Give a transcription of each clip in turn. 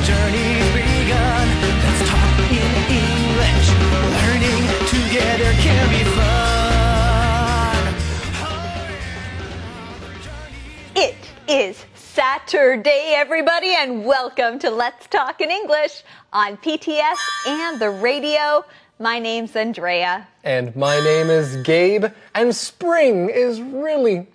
journey's begun. Let's talk in English. Learning together can be fun. It is Saturday, everybody, and welcome to Let's Talk in English on PTS and the radio. My name's Andrea. And my name is Gabe, and spring is really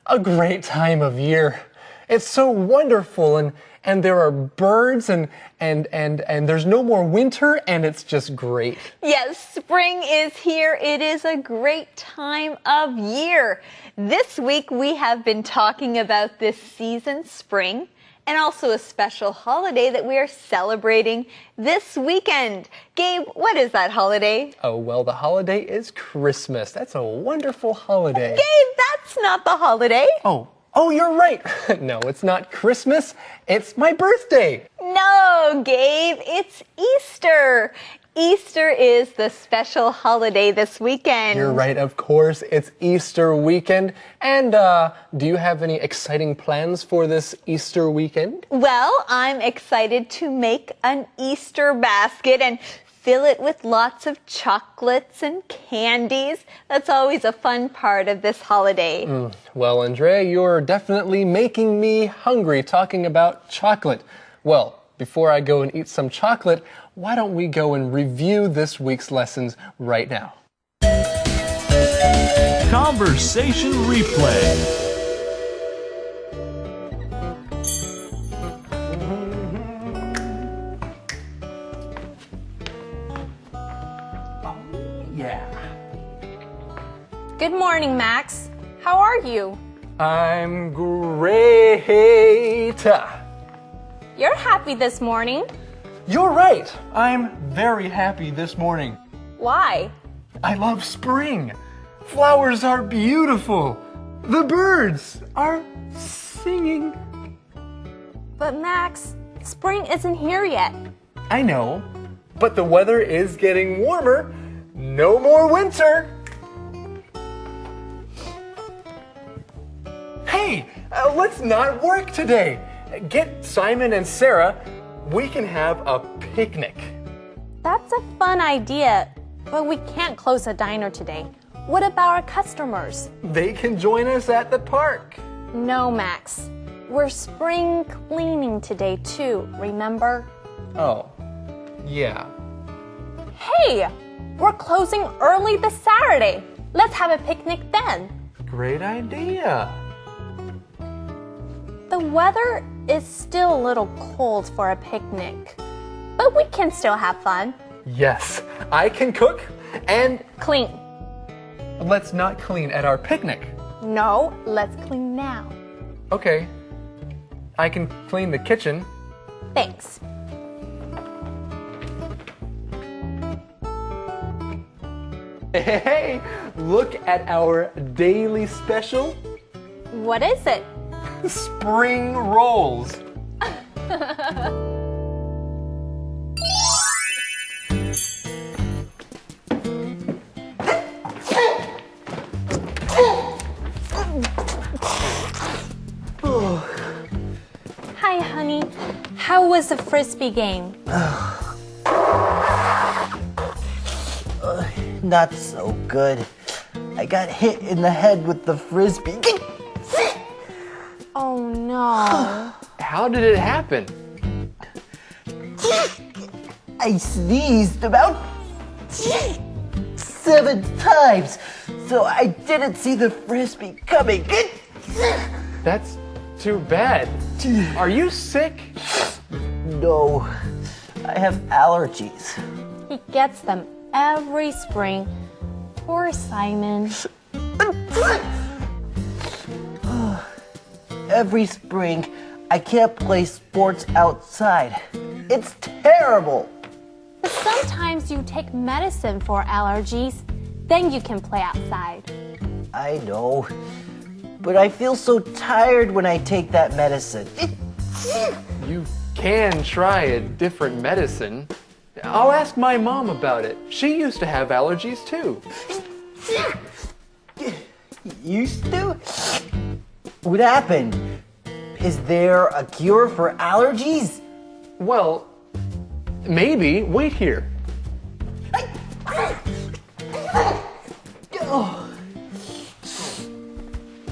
a great time of year. It's so wonderful, and there are birds, and there's no more winter, and it's just great. Yes, spring is here. It is a great time of year. This week we have been talking about this season, spring, and also a special holiday that we are celebrating this weekend. Gabe, what is that holiday? Oh, well, the holiday is Christmas. That's a wonderful holiday. Gabe, that's not the holiday. Oh, you're right. No, it's not Christmas. It's my birthday. No, Gabe, it's Easter. Easter is the special holiday this weekend. You're right, of course. It's Easter weekend. And do you have any exciting plans for this Easter weekend? Well, I'm excited to make an Easter basket and fill it with lots of chocolates and candies. That's always a fun part of this holiday. Well, Andrea, you're definitely making me hungry talking about chocolate. Well, before I go and eat some chocolate, why don't we go and review this week's lessons right now? Conversation replay. Good morning, Max. How are you? I'm great. You're happy this morning. You're right. I'm very happy this morning. Why? I love spring. Flowers are beautiful. The birds are singing. But Max, spring isn't here yet. I know, but the weather is getting warmer. No more winter. Hey, let's not work today. Get Simon and Sarah. We can have a picnic. That's a fun idea, but we can't close the diner today. What about our customers? They can join us at the park. No, Max. We're spring cleaning today too, remember? Oh, yeah. Hey, we're closing early this Saturday. Let's have a picnic then. Great idea. The weather is still a little cold for a picnic, but we can still have fun. Yes, I can cook and Clean. let's not clean at our picnic. No, let's clean now. Okay, I can clean the kitchen. Thanks. Hey, look at our daily special, What is it? spring rolls. Hi, honey. How was the frisbee game? Not so good. I got hit in the head with the frisbee. Oh no. How did it happen? I sneezed about 7 times, so I didn't see the frisbee coming. That's too bad. Are you sick? No, I have allergies. He gets them every spring. Poor Simon. Every spring, I can't play sports outside. It's terrible. But sometimes you take medicine for allergies, then you can play outside. I know, but I feel so tired when I take that medicine. You can try a different medicine. I'll ask my mom about it. She used to have allergies too. Used to? What happened? Is there a cure for allergies? Well, maybe. Wait here.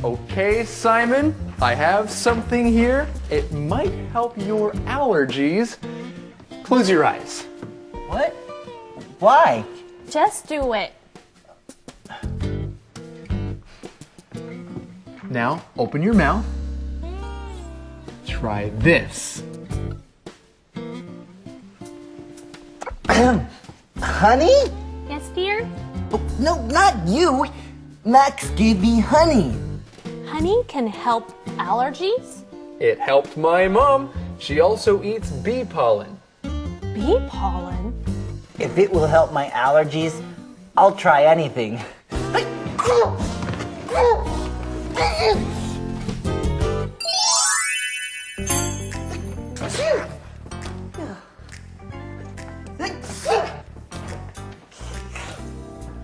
Okay, Simon, I have something here. It might help your allergies. Close your eyes. What? Why? Just do it. Now, open your mouth. Try this. Honey? Yes, dear? Oh, no, not you. Max gave me honey. Honey can help allergies? It helped my mom. She also eats bee pollen. Bee pollen? If it will help my allergies, I'll try anything.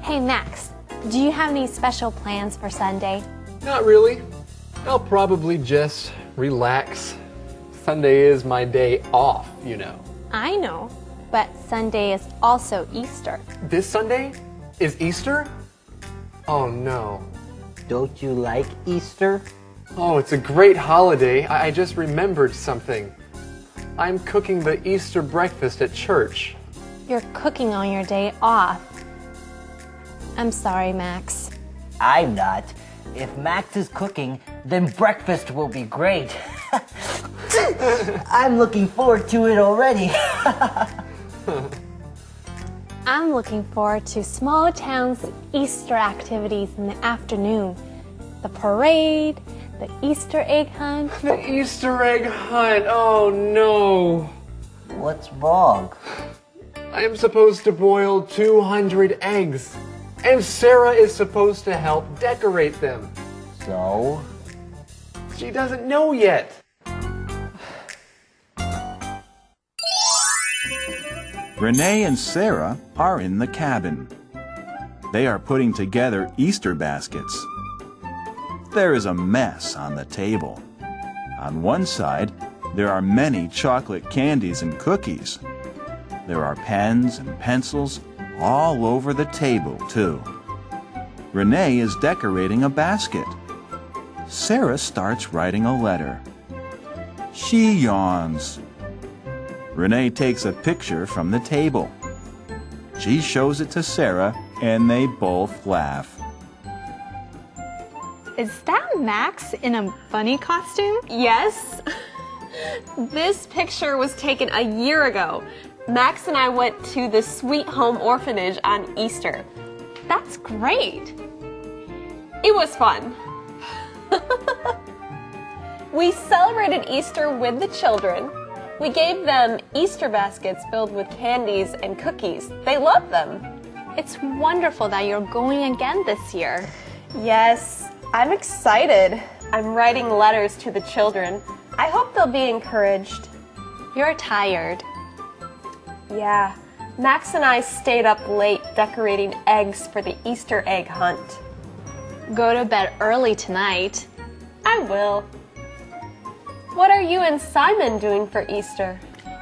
Hey, Max, do you have any special plans for Sunday? Not really. I'll probably just relax. Sunday is my day off, you know. I know, but Sunday is also Easter. This Sunday is Easter? Oh no. Don't you like Easter? Oh, it's a great holiday. I just remembered something. I'm cooking the Easter breakfast at church. You're cooking on your day off. I'm sorry, Max. I'm not. If Max is cooking, then breakfast will be great. I'm looking forward to it already. I'm looking forward to Small Town's Easter activities in the afternoon. The parade, the Easter egg hunt. The Easter egg hunt. Oh no. What's wrong? I am supposed to boil 200 eggs. And Sarah is supposed to help decorate them. So? She doesn't know yet. Renee and Sarah are in the cabin. They are putting together Easter baskets. There is a mess on the table. On one side, there are many chocolate candies and cookies. There are pens and pencils all over the table, too. Renee is decorating a basket. Sarah starts writing a letter. She yawns. Renee takes a picture from the table. She shows it to Sarah, and they both laugh. Is that Max in a bunny costume? Yes. This picture was taken a year ago. Max and I went to the Sweet Home Orphanage on Easter. That's great. It was fun. We celebrated Easter with the children. We gave them Easter baskets filled with candies and cookies. They loved them. It's wonderful that you're going again this year. Yes, I'm excited. I'm writing letters to the children. I hope they'll be encouraged. You're tired. Yeah, Max and I stayed up late decorating eggs for the Easter egg hunt. Go to bed early tonight. I will. What are you and Simon doing for Easter?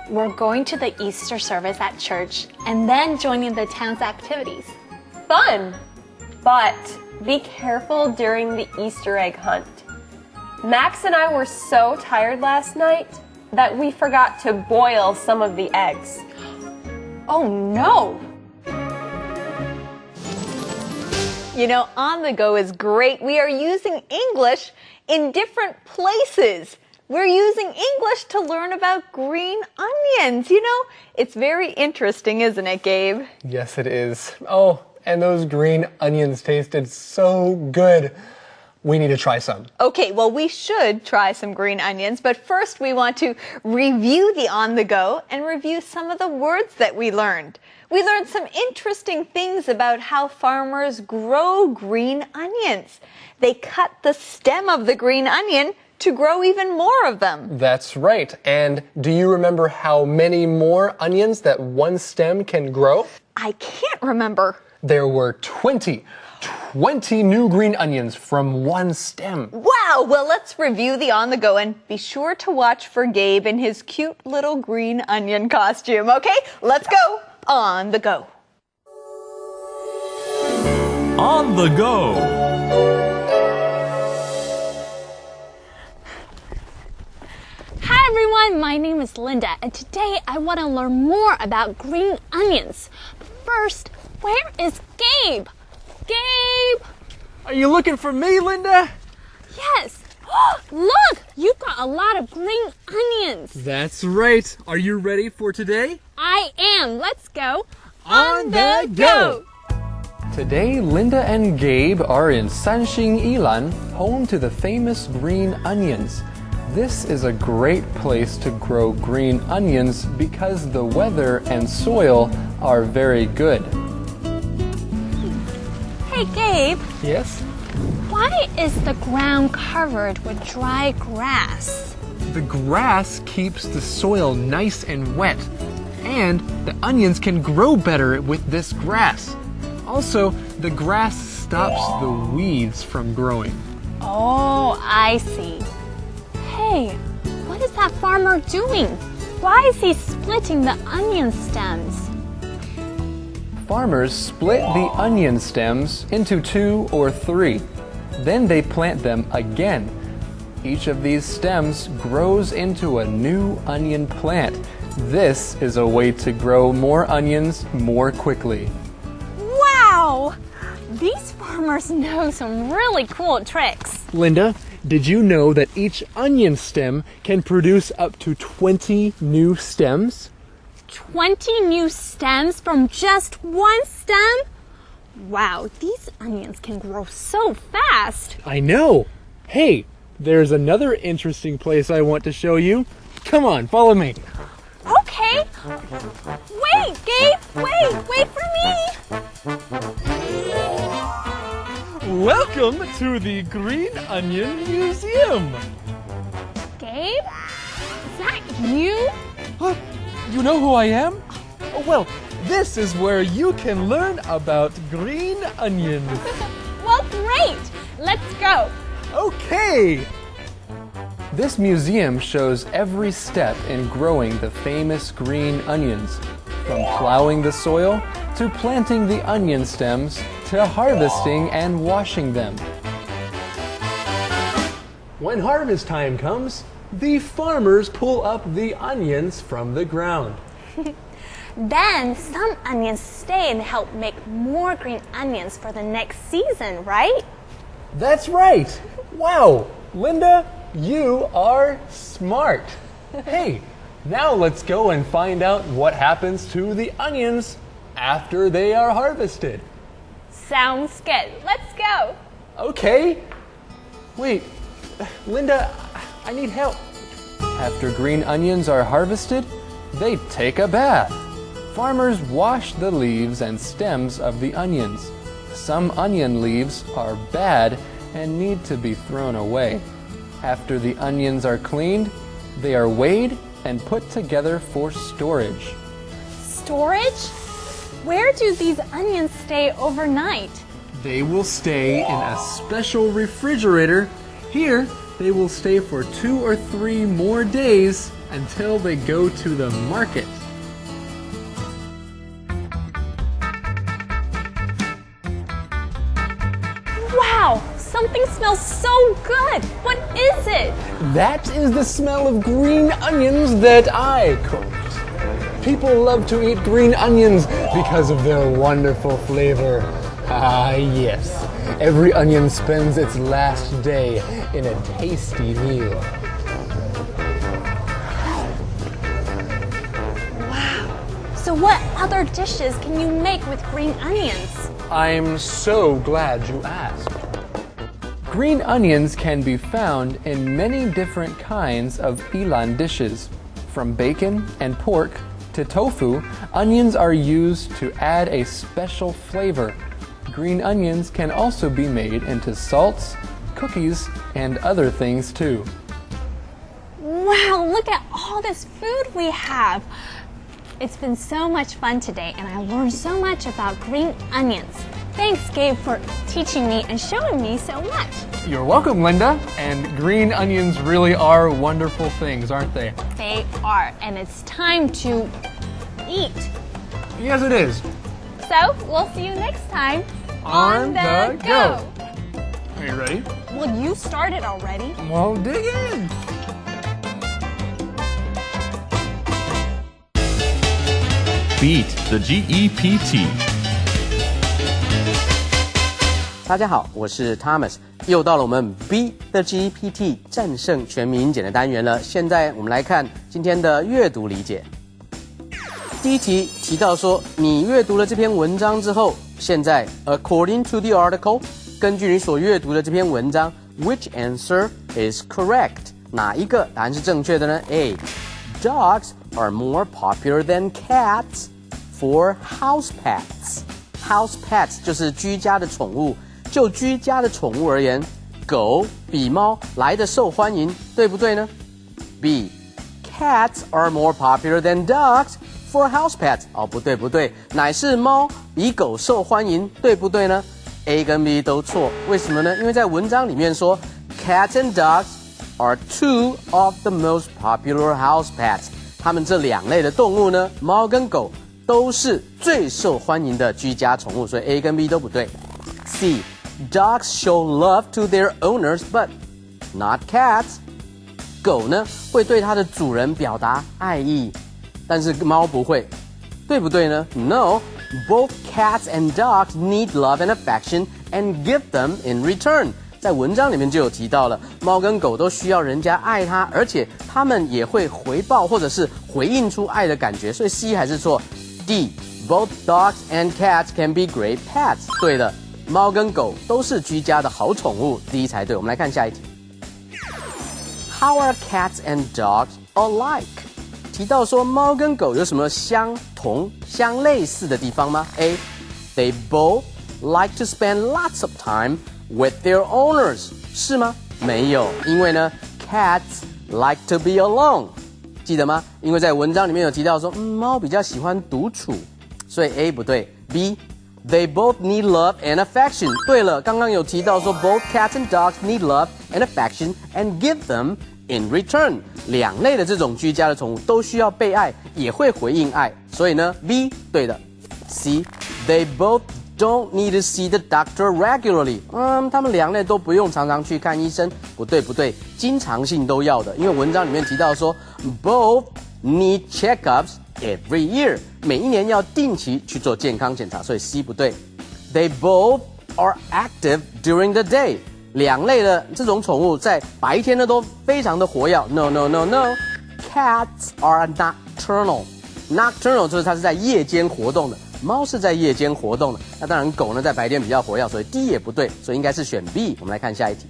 We're going to the Easter service at church and then joining the town's activities. Fun! But be careful during the Easter egg hunt. Max and I were so tired last night that we forgot to boil some of the eggs. Oh no! You know, On the Go is great. We are using English in different places. We're using English to learn about green onions. You know, it's very interesting, isn't it, Gabe? Yes, it is. Oh, and those green onions tasted so good. We need to try some. Okay, well, we should try some green onions, but first we want to review the On the Go and review some of the words that we learned. We learned some interesting things about how farmers grow green onions. They cut the stem of the green onion to grow even more of them. That's right. And do you remember how many more onions that one stem can grow? I can't remember. There were 20. 20 new green onions from one stem. Wow, well, let's review the On the Go and be sure to watch for Gabe in his cute little green onion costume. Okay, let's go on the go. On the go. Hi everyone, my name is Linda, and today I want to learn more about green onions. But first, where is Gabe? Gabe! Are you looking for me, Linda? Yes! Look! You've got a lot of green onions! That's right. Are you ready for today? I am! Let's go! On the go! Today, Linda and Gabe are in Sanxing, Yilan, home to the famous green onions. This is a great place to grow green onions because the weather and soil are very good. Hey Gabe, Yes? why is the ground covered with dry grass? The grass keeps the soil nice and wet, and the onions can grow better with this grass. Also, the grass stops the weeds from growing. Oh, I see. Hey, what is that farmer doing? Why is he splitting the onion stems? Farmers split the onion stems into 2 or 3. Then they plant them again. Each of these stems grows into a new onion plant. This is a way to grow more onions more quickly. Wow! These farmers know some really cool tricks. Linda, did you know that each onion stem can produce up to 20 new stems? 20 new stems from just one stem? Wow, these onions can grow so fast. I know. Hey, there's another interesting place I want to show you. Come on, follow me. Okay. Wait, Gabe, wait for me. Welcome to the Green Onion Museum. Gabe? Is that you? Huh? You know who I am? Oh, well, this is where you can learn about green onions. Well, great. Let's go. Okay. This museum shows every step in growing the famous green onions, from plowing the soil to planting the onion stems to harvesting and washing them. When harvest time comes, the farmers pull up the onions from the ground. Then some onions stay and help make more green onions for the next season, right? That's right. Wow, Linda, you are smart. Hey, now let's go and find out what happens to the onions after they are harvested. Sounds good. Let's go. Okay. Wait, Linda, I need help. After green onions are harvested, they take a bath. Farmers wash the leaves and stems of the onions. Some onion leaves are bad and need to be thrown away. After the onions are cleaned, they are weighed and put together for storage. Storage? Where do these onions stay overnight? They will stay in a special refrigerator. Here, they will stay for 2 or 3 more days until they go to the market. Wow, something smells so good. What is it? That is the smell of green onions that I cooked. People love to eat green onions because of their wonderful flavor. Ah, yes. Every onion spends its last day in a tasty meal. So what other dishes can you make with green onions? I'm so glad you asked. Green onions can be found in many different kinds of Yilan dishes. From bacon and pork to tofu, onions are used to add a special flavor. Green onions can also be made into salts, cookies, and other things too. Wow, look at all this food we have. It's been so much fun today, and I learned so much about green onions. Thanks, Gabe, for teaching me and showing me so much. You're welcome, Linda. And green onions really are wonderful things, aren't they? They are, and it's time to eat. Yes, it is. So, we'll see you next time On the go. Are you ready? Well, you started already. Well, dig in. Beat the GEPT. 大家好，我是 Thomas， 又到了我们 Beat the GPT 战胜全民英检的单元了。现在我们来看今天的阅读理解。第一题提到说，你阅读了这篇文章之后，现在 according to the article， 根据你所阅读的这篇文章 ，which answer is correct？ 哪一个答案是正确的呢 ？A. Dogs are more popular than cats for house pets. House pets 就是居家的宠物。就居家的宠物而言，狗比猫来得受欢迎，对不对呢 ？B. Cats are more popular than dogs for house pets. 哦，不对，乃是猫比狗受欢迎，对不对呢 ？A 跟 B 都错，为什么呢？因为在文章里面说 ，cats and dogs are two of the most popular house pets. 它们这两类的动物呢，猫跟狗都是最受欢迎的居家宠物，所以 A 跟 B 都不对。C. Dogs show love to their owners, but not cats. 狗呢会对它的主人表达爱意，但是猫不会，对不对呢 ？No, both cats and dogs need love and affection and give them in return. 在文章里面就有提到了，猫跟狗都需要人家爱它，而且它们也会回报或者是回应出爱的感觉，所以 C 还是错。D. Both dogs and cats can be great pets. 对的。猫跟狗都是居家的好宠物，第一才对。我们来看下一题。How are cats and dogs alike？ 提到说猫跟狗有什么相同、相类似的地方吗 ？A. They both like to spend lots of time with their owners. 是吗？没有，因为呢 ，cats like to be alone。记得吗？因为在文章里面有提到说，猫比较喜欢独处，所以 A 不对。B.They both need love and affection. 对了，刚刚有提到说 both cats and dogs need love and affection and give them in return. 两类的这种居家的宠物都需要被爱，也会回应爱，所以呢 B 对的。C. They both don't need to see the doctor regularly. 他们两类都不用常常去看医生，不对，经常性都要的，因为文章里面提到说 both need checkups.Every year， 每一年要定期去做健康检查，所以 C 不对。They both are active during the day。两类的这种宠物在白天呢都非常的活跃。No. Cats are nocturnal。Nocturnal 就是它是在夜间活动的，猫是在夜间活动的。那当然狗呢在白天比较活跃，所以 D 也不对，所以应该是选 B。我们来看下一题。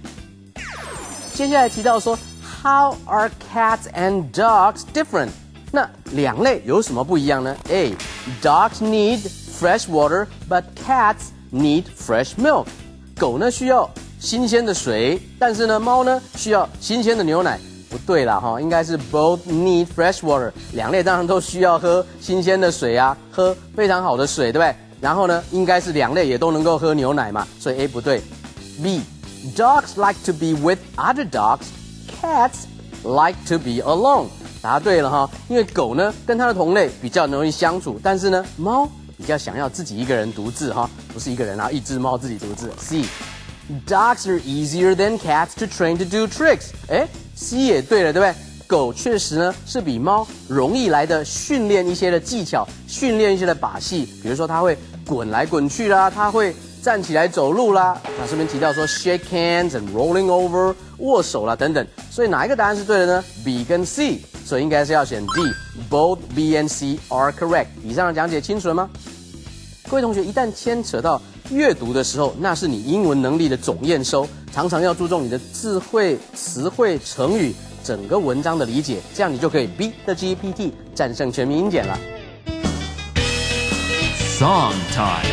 接下来提到说 How are cats and dogs different？那两类有什么不一样呢 ？A. Dogs need fresh water, but cats need fresh milk. 狗呢需要新鲜的水，但是呢猫呢需要新鲜的牛奶。不对啦哈，应该是 both need fresh water。两类当然都需要喝新鲜的水啊，喝非常好的水，对不对？然后呢，应该是两类也都能够喝牛奶嘛，所以 A 不对。B. Dogs like to be with other dogs. Cats like to be alone.答对了哈，因为狗呢跟它的同类比较容易相处，但是呢猫比较想要自己一个人独自哈，不是一个人啊，一只猫自己独自。C. Dogs are easier than cats to train to do tricks. C 也对了，对不对？狗确实呢是比猫容易来的训练一些的技巧，训练一些的把戏，比如说它会滚来滚去啦，它会站起来走路啦，那这边提到说 shake hands and rolling over 握手啦等等，所以哪一个答案是对的呢 ？B 跟 C。所以应该是要选 D. Both B and C are correct. 以上的讲解清楚了吗？各位同学，一旦牵扯到阅读的时候，那是你英文能力的总验收，常常要注重你的智慧、词汇、成语，整个文章的理解，这样你就可以 beat the GPT 战胜全民英检了。Song time.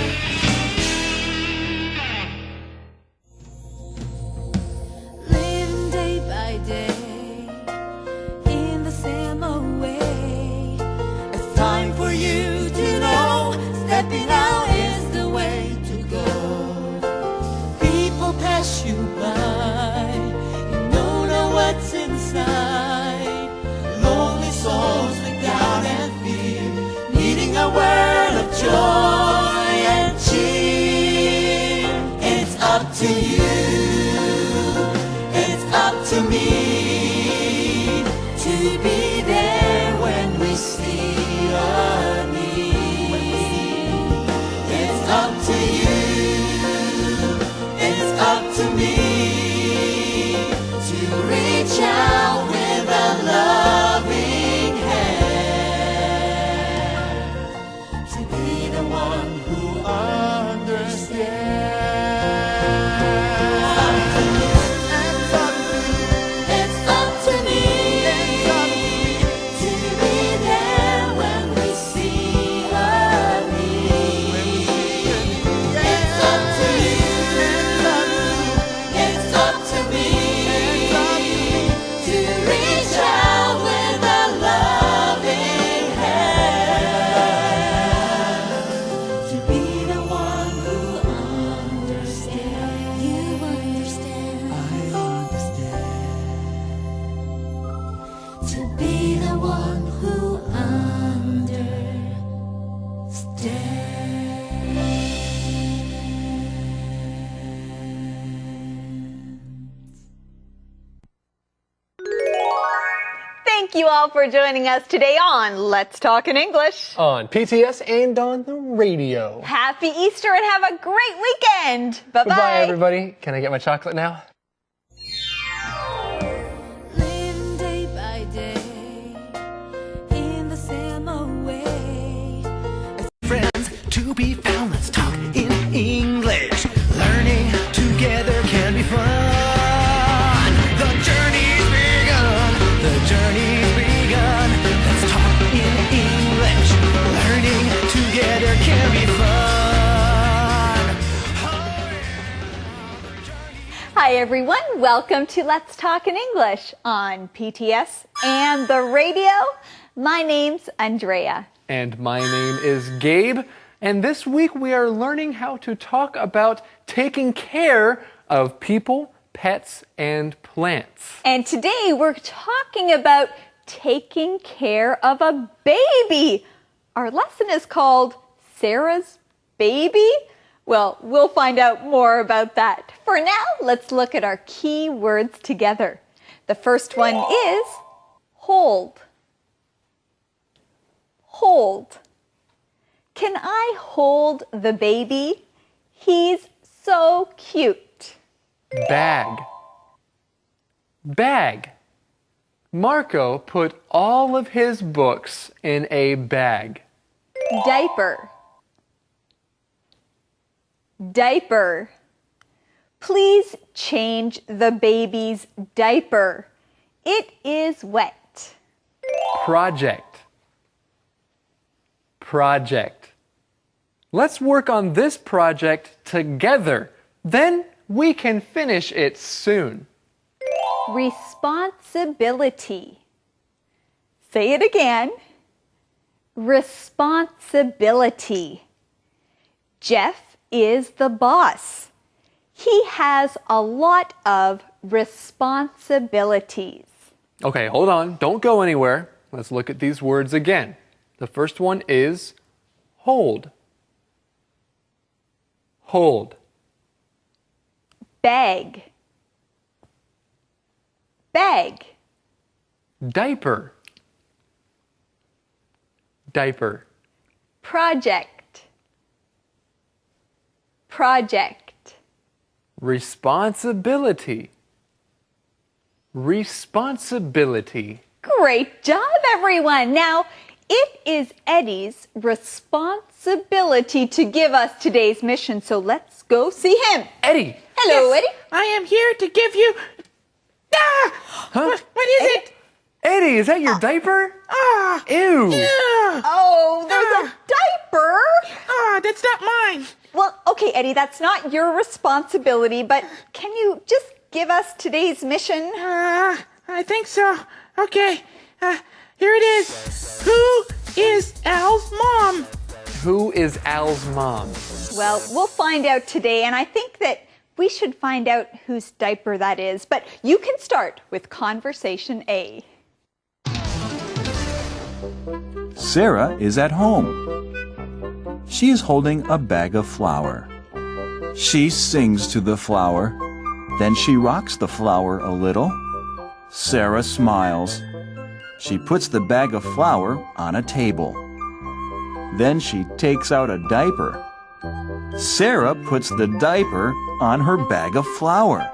Living day by day in the same way. It's time for you to know stepping out is the way to go. to you. It's up to me to be there when we see a need. It's up to you. It's up to me to reach out with a loving hand, to be the one who understands. It's up to me to be there when we see a need. It's up to you. It's up to me to reach out with a loving hand, to be the one who understands. You understand. I understand. To be the one who Thank you all for joining us today on Let's Talk in English. On PTS and on the radio. Happy Easter and have a great weekend. Bye-bye. Goodbye, everybody. Can I get my chocolate now? living day by day in the same way. Friends to be found, let's talk in English. Learning together can be fun. The journey's begun. The journey's begun. Let's talk in English. Learning together can be fun. Hi, everyone. Welcome to Let's Talk in English on PTS and the radio. My name's Andrea. And my name is Gabe. And this week we are learning how to talk about taking care of people, pets, and plants. And today we're talking about taking care of a baby. Our lesson is called Sarah's Baby. Well, we'll find out more about that. For now, let's look at our key words together. The first one is hold. Hold. Can I hold the baby? He's so cute. Bag. Bag. Marco put all of his books in a bag. Diaper. Diaper. Please change the baby's diaper. It is wet. Project. Project. Let's work on this project together. Then we can finish it soon. Responsibility. Say it again. Responsibility. Jeff is the boss. He has a lot of responsibilities. Okay, hold on. Don't go anywhere. Let's look at these words again. The first one is hold. Hold. Bag. Bag. Diaper. Diaper. Project. Project. Responsibility. Responsibility. Great job, everyone. Now, it is Eddie's responsibility to give us today's mission, so let's go see him. Eddie! Hello, Eddie. I am here to give you. Ah! Huh? What is it? Eddie, is that your diaper? Ah! Ew! Ah! Oh, there's a diaper. Ah! That's not mine. Well, okay, Eddie, that's not your responsibility, but can you just give us today's mission? I think so. Okay. Here it is. Who is Al's mom? Who is Al's mom? Well, we'll find out today, and I think that we should find out whose diaper that is. But you can start with Conversation A. Sarah is at home. She is holding a bag of flour. She sings to the flower. Then she rocks the flower a little. Sarah smiles. She puts the bag of flour on a table. Then she takes out a diaper. Sarah puts the diaper on her bag of flour.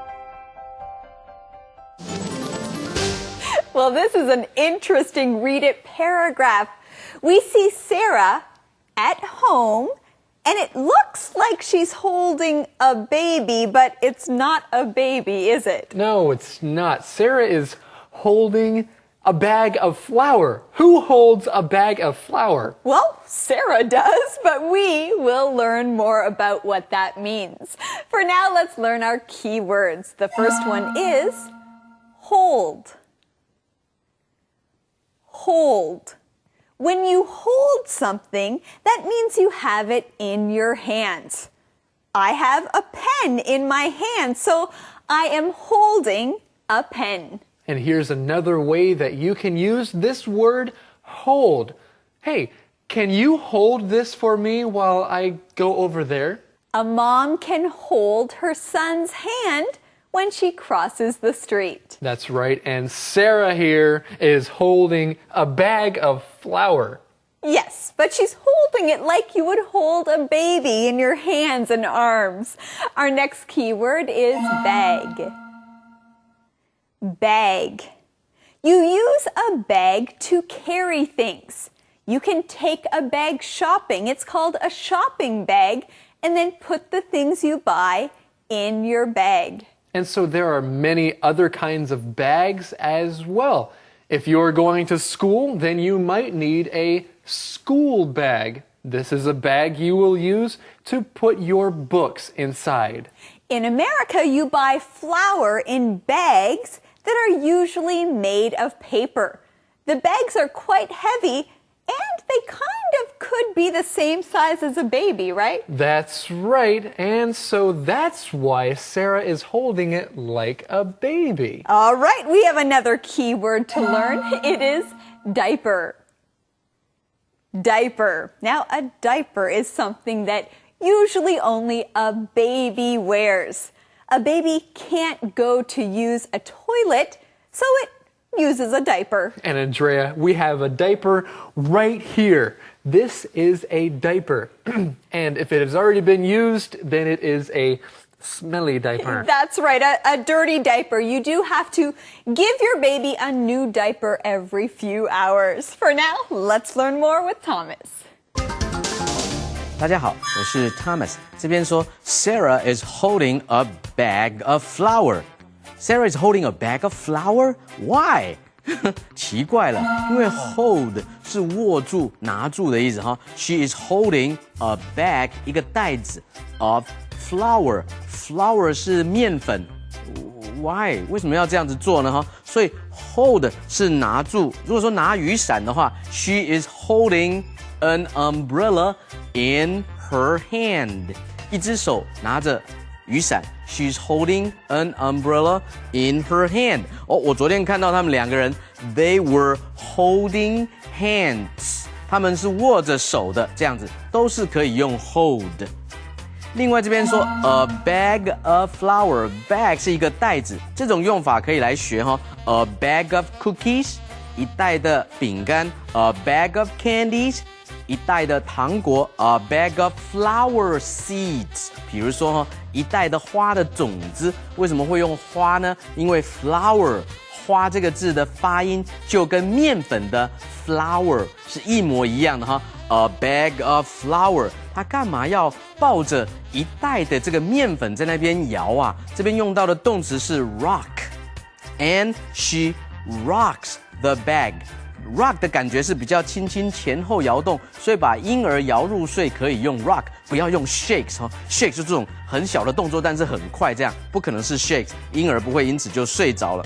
Well, this is an interesting read it paragraph. We see Sarah at home, and it looks like she's holding a baby, but it's not a baby, is it? No, it's not. Sarah is holding a bag of flour. Who holds a bag of flour? Well, Sarah does, but we will learn more about what that means. For now, let's learn our key words. The first one is hold. Hold. When you hold something, that means you have it in your hands. I have a pen in my hand, so I am holding a pen. And here's another way that you can use this word hold. Hey, can you hold this for me while I go over there? A mom can hold her son's hand when she crosses the street. That's right, and Sarah here is holding a bag of flour. Yes, but she's holding it like you would hold a baby in your hands and arms. Our next key word is bag. Bag. You use a bag to carry things. You can take a bag shopping. It's called a shopping bag, and then put the things you buy in your bag. And so there are many other kinds of bags as well. If you're going to school, then you might need a school bag. This is a bag you will use to put your books inside. In America, you buy flour in bags that are usually made of paper. The bags are quite heavy, and they kind of could be the same size as a baby, right? That's right, and so that's why Sarah is holding it like a baby. All right, we have another key word to learn. It is diaper. Diaper. Now, a diaper is something that usually only a baby wears. A baby can't go to use a toilet, so it uses a diaper. And Andrea, we have a diaper right here. This is a diaper. And if it has already been used, then it is a smelly diaper. That's right, a dirty diaper. You do have to give your baby a new diaper every few hours. For now, let's learn more with Thomas. 大家好，我是 Thomas。这边说 Sarah is holding a bag of flour. Sarah is holding a bag of flour? Why? 奇怪了，因为 hold 是握住、拿住的意思哈。She is holding a bag 一个袋子 of flour. Flour 是面粉。Why？ 为什么要这样子做呢？哈，所以 hold 是拿住。如果说拿雨伞的话 ，she is holding an umbrella in her hand. 一只手拿着雨伞 ，she's holding an umbrella in her hand. 哦，我昨天看到他们两个人 ，they were holding hands. 他们是握着手的，这样子都是可以用 hold。另外这边说 a bag of flour. Bag 是一个袋子，这种用法可以来学哈。A bag of cookies. 一袋的饼干 ，a bag of candies， 一袋的糖果 ，a bag of flower seeds。比如说哈，一袋的花的种子，为什么会用花呢？因为 flower 花这个字的发音就跟面粉的 flour 是一模一样的哈。A bag of flour， 它干嘛要抱着一袋的这个面粉在那边摇啊？这边用到的动词是 rock，and she rocks the bag。Rock 的感觉是比较轻轻前后摇动，所以把婴儿摇入睡可以用 rock， 不要用 shakes 哈。shake 是这种很小的动作，但是很快，这样不可能是 shakes， 婴儿不会因此就睡着了。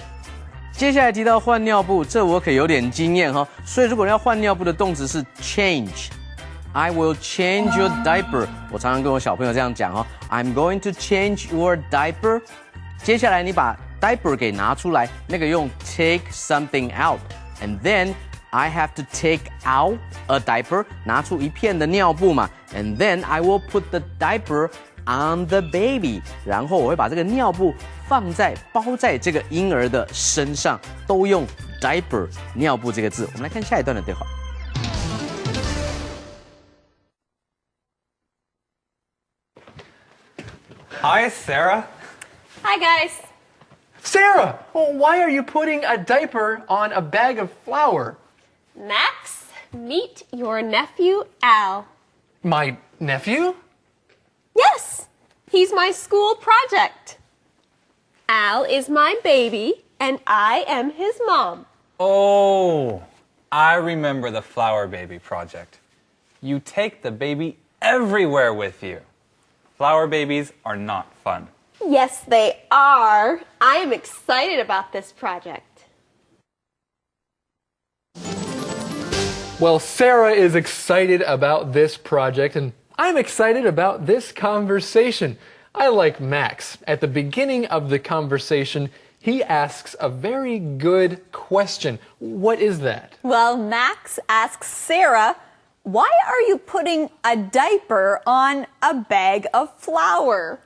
接下来提到换尿布，这我可有点经验哈，所以如果要换尿布的动词是 change。I will change your diaper。我常常跟我小朋友这样讲哈 ，I'm going to change your diaper。接下来你把 diaper 给拿出来，那个用 take something out。And then I have to take out a diaper， 拿出一片的尿布嘛。And then I will put the diaper on the baby， 然后我会把这个尿布包在这个婴儿的身上，都用 diaper 尿布这个字。我们来看下一段的对话。Hi, Sarah. Hi, guys. Sarah, why are you putting a diaper on a bag of flour? Max, meet your nephew, Al. My nephew? Yes, he's my school project. Al is my baby, and I am his mom. Oh, I remember the Flower Baby project. You take the baby everywhere with you. Flower babies are not fun. Yes, they are. I am excited about this project. Well, Sarah is excited about this project, and I'm excited about this conversation. I like Max. At the beginning of the conversation, he asks a very good question. What is that? Well, Max asks Sarah, why are you putting a diaper on a bag of flour?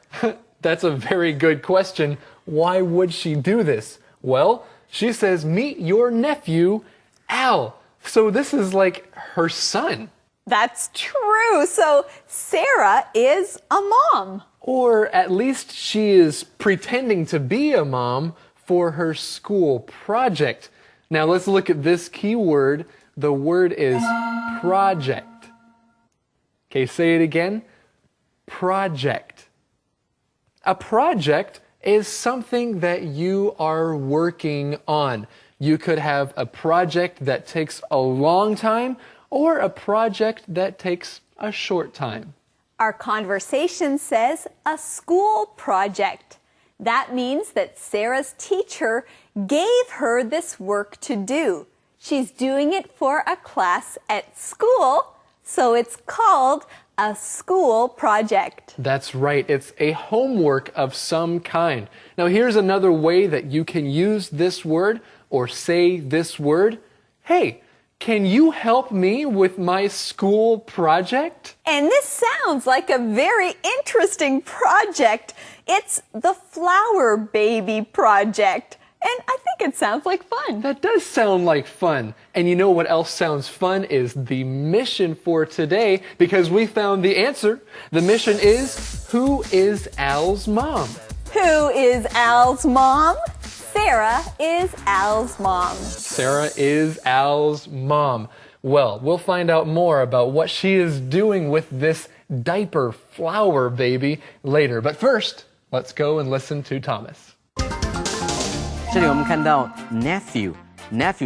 That's a very good question. Why would she do this? Well, she says, meet your nephew, Al. So this is like her son. That's true. So Sarah is a mom. Or at least she is pretending to be a mom for her school project. Now let's look at this key word. The word is project. Okay, say it again. Project. A project is something that you are working on. You could have a project that takes a long time or a project that takes a short time. Our conversation says a school project. That means that Sarah's teacher gave her this work to do. She's doing it for a class at school, so it's called a school project. That's right. It's a homework of some kind. Now, here's another way that you can use this word or say this word. Hey, can you help me with my school project? And this sounds like a very interesting project. It's the Flower Baby project. And I think it sounds like fun. That does sound like fun. And you know what else sounds fun is the mission for today, because we found the answer. The mission is, who is Al's mom? Who is Al's mom? Sarah is Al's mom. Sarah is Al's mom. Well, we'll find out more about what she is doing with this diaper flower baby later. But first, let's go and listen to Thomas. 这里我们看到 nephew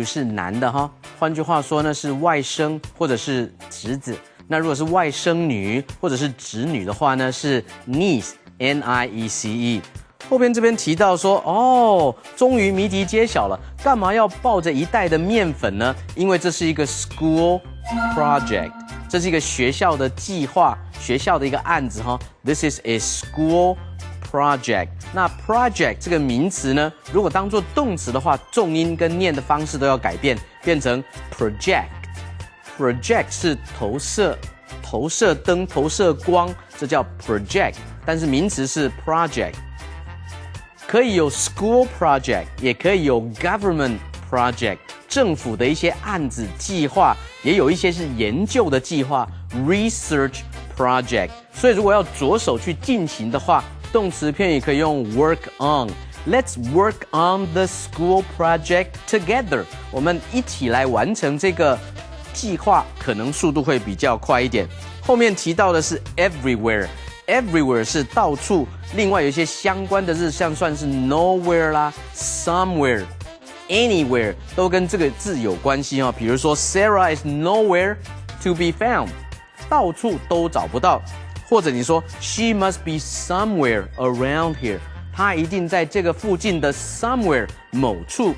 是男的哈，换句话说呢是外甥或者是侄子。那如果是外甥女或者是侄女的话呢是 niece N-I-E-C-E。后边这边提到说，哦，终于谜题揭晓了，干嘛要抱着一袋的面粉呢？因为这是一个 school project， 这是一个学校的计划，学校的一个案子哈。This is a school project。那 project 这个名词呢，如果当作动词的话，重音跟念的方式都要改变，变成 project。project 是投射灯、投射光，这叫 project。但是名词是 project。可以有 school project， 也可以有 government project， 政府的一些案子计划，也有一些是研究的计划 research project。所以如果要着手去进行的话，动词片语可以用 work on。Let's work on the school project together。我们一起来完成这个计划，可能速度会比较快一点。后面提到的是 everywhere。Everywhere 是到处，另外有一些相关的字，像算是 nowhere 啦 ，somewhere、anywhere 都跟这个字有关系哦。比如说 Sarah is nowhere to be found， 到处都找不到。或者你说 she must be somewhere around here， 她一定在这个附近的 somewhere 某处。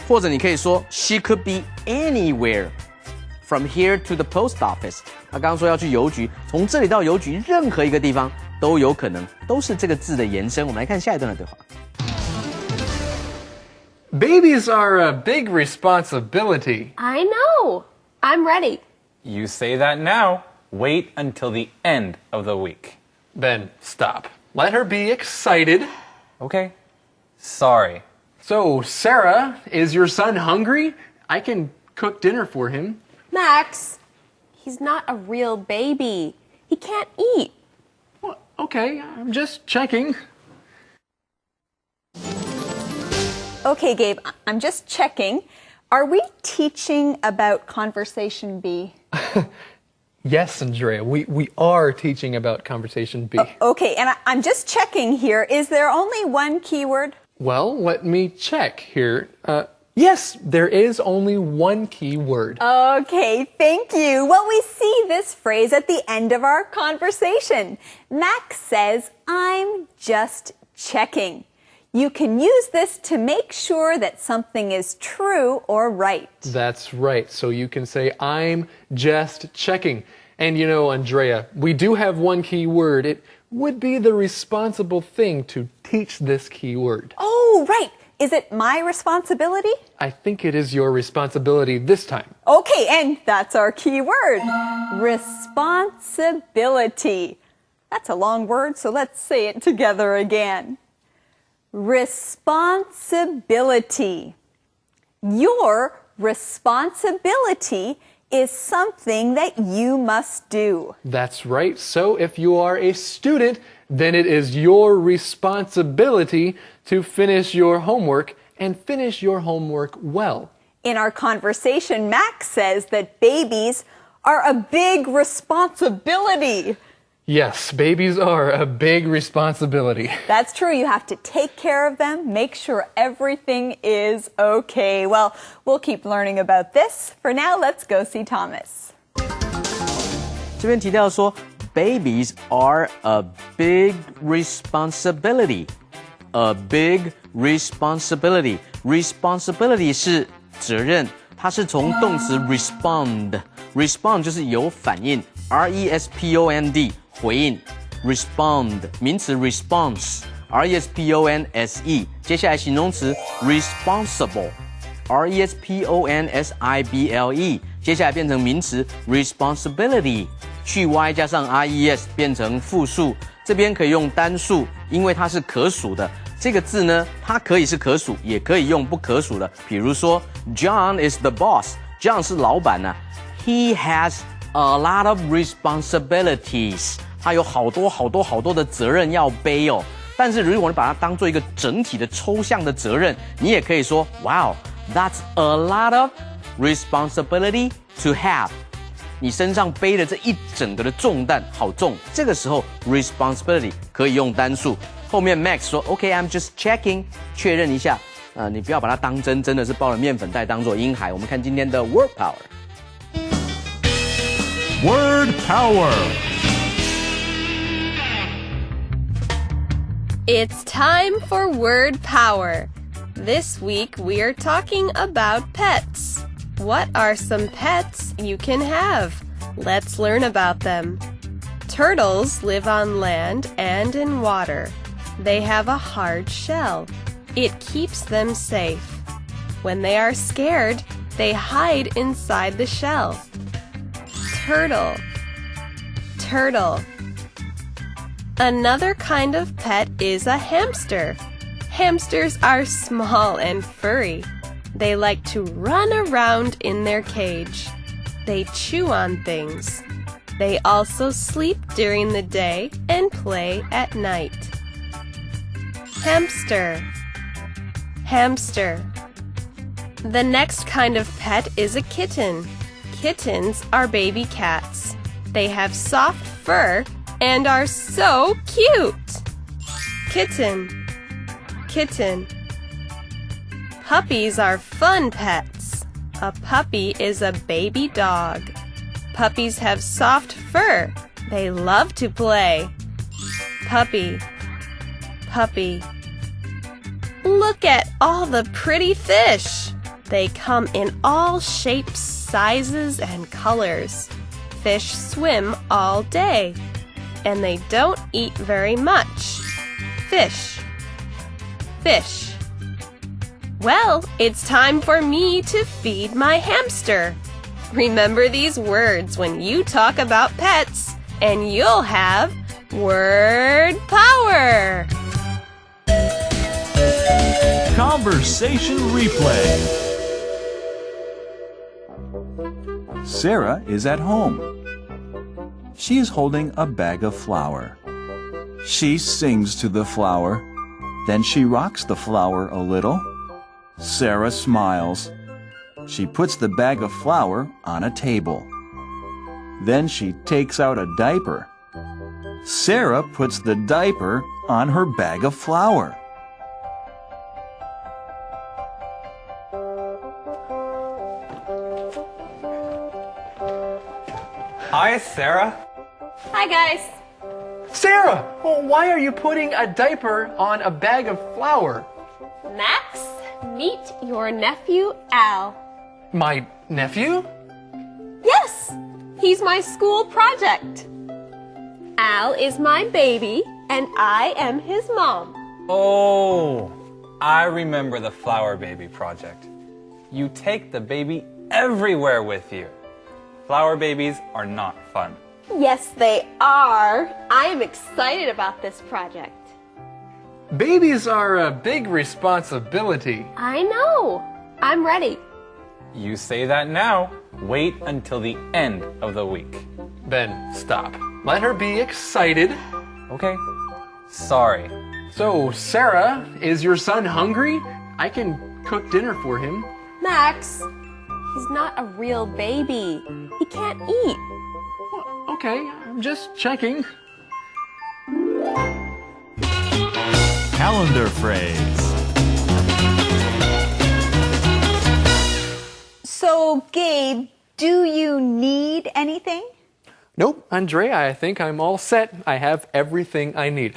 或者你可以说 she could be anywhere。From here to the post office， 他刚刚说要去邮局，从这里到邮局任何一个地方都有可能，都是这个字的延伸。我们来看下一段的对话。Babies are a big responsibility. I know. I'm ready. You say that now. Wait until the end of the week. Then stop. Let her be excited. Okay. Sorry. So, Sarah, is your son hungry? I can cook dinner for him. Max, he's not a real baby. He can't eat. Well, okay, I'm just checking. Okay, Gabe, I'm just checking. Are we teaching about Conversation B? Yes, Andrea, we are teaching about Conversation B. Okay, and I'm just checking here. Is there only one keyword? Well, let me check here. Yes, there is only one key word. Okay, thank you. Well, we see this phrase at the end of our conversation. Max says, I'm just checking. You can use this to make sure that something is true or right. That's right. So you can say, I'm just checking. And you know, Andrea, we do have one key word. It would be the responsible thing to teach this key word. Oh, right. Is it my responsibility? I think it is your responsibility this time. Okay, and that's our key word. Responsibility. That's a long word, so let's say it together again. Responsibility. Your responsibility is something that you must do. That's right. So if you are a student, then it is your responsibility to finish your homework and finish your homework well. In our conversation, Max says that babies are a big responsibility. Yes, babies are a big responsibility. That's true. You have to take care of them, make sure everything is okay. Well, we'll keep learning about this. For now, let's go see Thomas. 这边提到说 ，babies are a big responsibility. A big responsibility. Responsibility 是责任，它是从动词 respond 就是有反应 ，respond 回应 respond 名词 response。response，接下来形容词 responsible，responsible，接下来变成名词 responsibility， 去 y 加上 res 变成复数，这边可以用单数，因为它是可数的。这个字呢，它可以是可数，也可以用不可数的。比如说 ，John is the boss，John 是老板啊 ，He has a lot of responsibilities， 他有好多的责任要背哦。但是如果你把它当做一个整体的抽象的责任，你也可以说 ，Wow, that's a lot of responsibility to have。你身上背的这一整个的重担好重，这个时候 responsibility 可以用单数。后面 Max 说 OK, I'm just checking， 确认一下，你不要把它当真，真的是包了面粉袋当做婴孩。我们看今天的 word power。Word power. It's time for word power. This week we are talking about pets. What are some pets you can have? Let's learn about them. Turtles live on land and in water. They have a hard shell. It keeps them safe. When they are scared, they hide inside the shell. Turtle. Another kind of pet is a hamster. Hamsters are small and furry. They like to run around in their cage. They chew on things. They also sleep during the day and play at night. Hamster. The next kind of pet is a kitten. Kittens are baby cats. They have soft fur and are so cute. Kitten. Puppies are fun pets. A puppy is a baby dog. Puppies have soft fur. They love to play. Puppy. Look at all the pretty fish. They come in all shapes, sizes, and colors. Fish swim all day, and they don't eat very much. Fish. Well, it's time for me to feed my hamster. Remember these words when you talk about pets, and you'll have Word power! Conversation replay. Sarah is at home. She is holding a bag of flour. She sings to the flour. Then she rocks the flour a little. Sarah smiles. She puts the bag of flour on a table. Then she takes out a diaper. Sarah puts the diaper on her bag of flour. Hi, Sarah. Hi, guys. Sarah, well, why are you putting a diaper on a bag of flour? Max, meet your nephew, Al. My nephew? Yes, he's my school project. Al is my baby, and I am his mom. Oh, I remember the Flower Baby Project. You take the baby everywhere with you. Flower babies are not fun. Yes, they are. I am excited about this project. Babies are a big responsibility. I know. I'm ready. You say that now. Wait until the end of the week. Ben, stop. Let her be excited. Okay. Sorry. So, Sarah, is your son hungry? I can cook dinner for him. Max, he's not a real baby. He can't eat. Okay, I'm just checking. Calendar phrase. So, Gabe, do you need anything? Nope, Andrea, I think I'm all set. I have everything I need.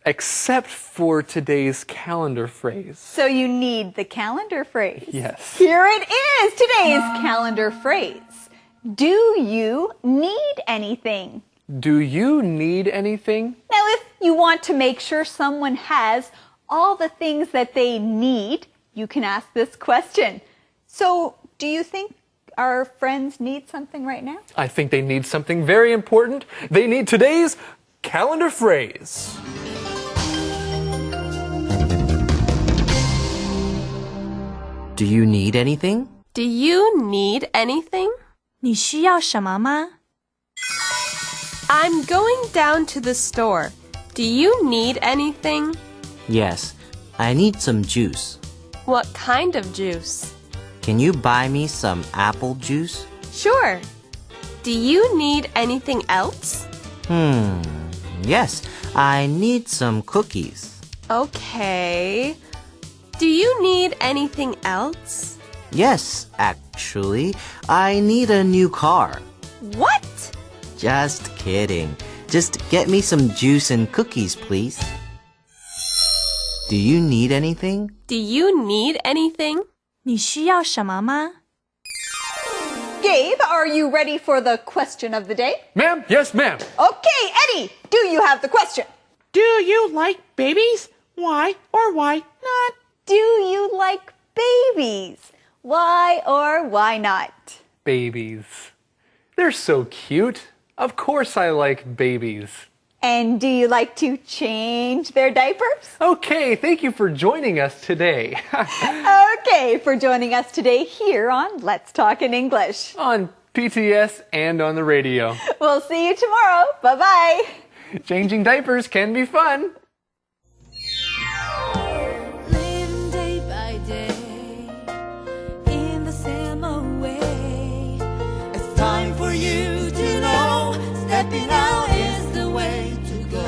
Except for today's calendar phrase. So you need the calendar phrase. Yes. Here it is, today's calendar phrase. Do you need anything? Do you need anything? Now, if you want to make sure someone has all the things that they need, you can ask this question. So, do you think our friends need something right now? I think they need something very important. They need today's calendar phrase. Do you need anything? Do you need anything? 你需要什么吗? I'm going down to the store. Do you need anything? Yes, I need some juice. What kind of juice? Can you buy me some apple juice? Sure. Do you need anything else? Yes, I need some cookies. Okay. Do you need anything else? Yes, actually, I need a new car. What? Just kidding. Just get me some juice and cookies, please. Do you need anything? Do you need anything? 你需要什么吗? Gabe, are you ready for the question of the day? Ma'am? Yes, ma'am. Okay, Eddie, do you have the question? Do you like babies? Why or why not? Do you like babies? Why or why not? Babies. They're so cute. Of course I like babies. And do you like to change their diapers? Okay, thank you for joining us today. Okay, for joining us today here on Let's Talk in English. On PTS and on the radio. We'll see you tomorrow. Bye-bye. Changing diapers can be fun. Living day by day in the same way. It's time for you to know stepping out is the way to go.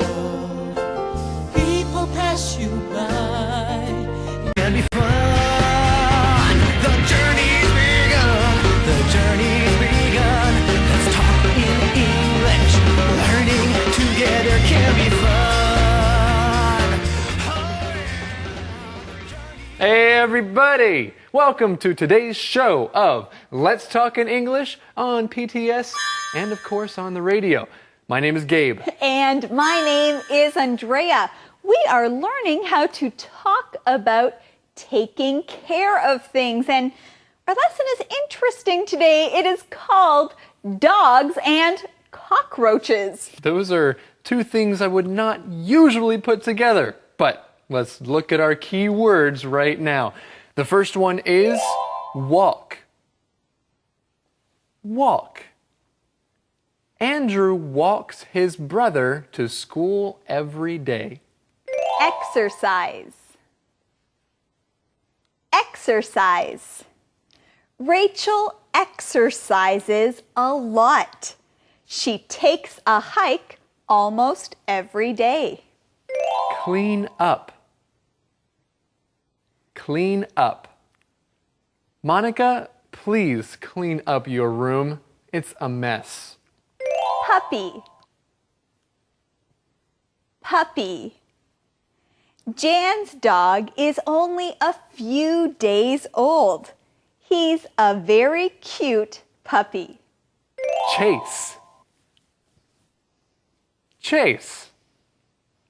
People pass you by. It can be fun. The journey's begun. The journey's begun. Let's talk in English. Learning together can be fun. Hey everybody! Welcome to today's show of Let's Talk in English on PTS and of course on the radio. My name is Gabe. And my name is Andrea. We are learning how to talk about taking care of things. And our lesson is interesting today. It is called Dogs and cockroaches. Those are two things I would not usually put together, but let's look at our key words right now. The first one is walk. Walk. Andrew walks his brother to school every day. Exercise. Exercise. Rachel exercises a lot. She takes a hike almost every day. Clean up. Clean up. Monica, please clean up your room. It's a mess. Puppy. Puppy. Jan's dog is only a few days old. He's a very cute puppy. Chase. Chase.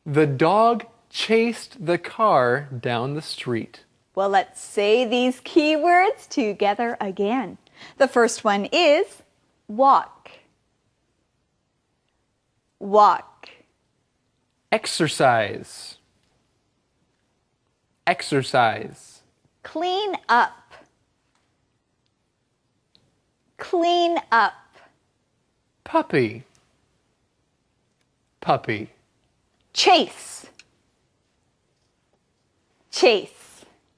The dog chased the car down the street. Well, let's say these keywords together again. The first one is walk. Walk. Exercise. Exercise. Clean up. Clean up. Puppy. Puppy. Chase. Chase.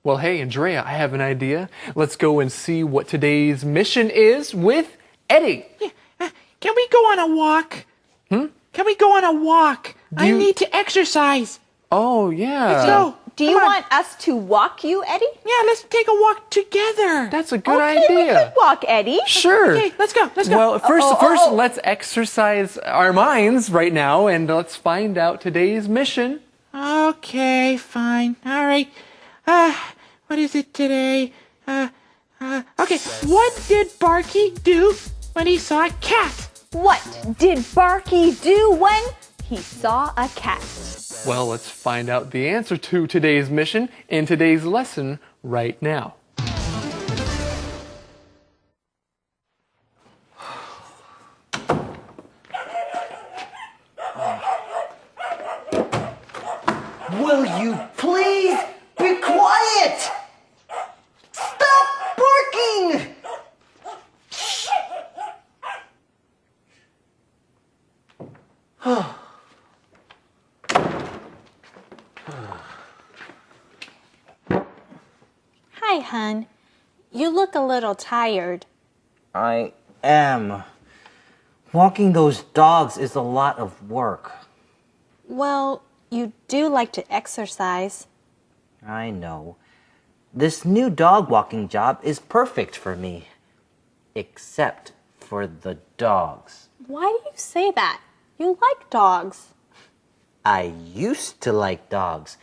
Well, hey, Andrea, I have an idea. Let's go and see what today's mission is with Eddie. Can we go on a walk? Can we go on a walk? I need to exercise. Oh, yeah. Let's go. Do you want us to walk you, Eddie? Yeah, let's take a walk together. That's a good Okay, we idea. could walk, Eddie. Sure. Okay, let's go. Let's go. Well, first, let's exercise our minds right now, and let's find out today's mission. Okay, fine. All right. What is it today? Okay. What did Barky do when he saw a cat? What did Barky do when he saw a cat? Well, let's find out the answer to today's mission in today's lesson right now. Will you please be quiet? Stop barking! Hi, hun. You look a little tired. I am. Walking those dogs is a lot of work. Well, you do like to exercise. I know. This new dog walking job is perfect for me. Except for the dogs. Why do you say that? You like dogs. I used to like dogs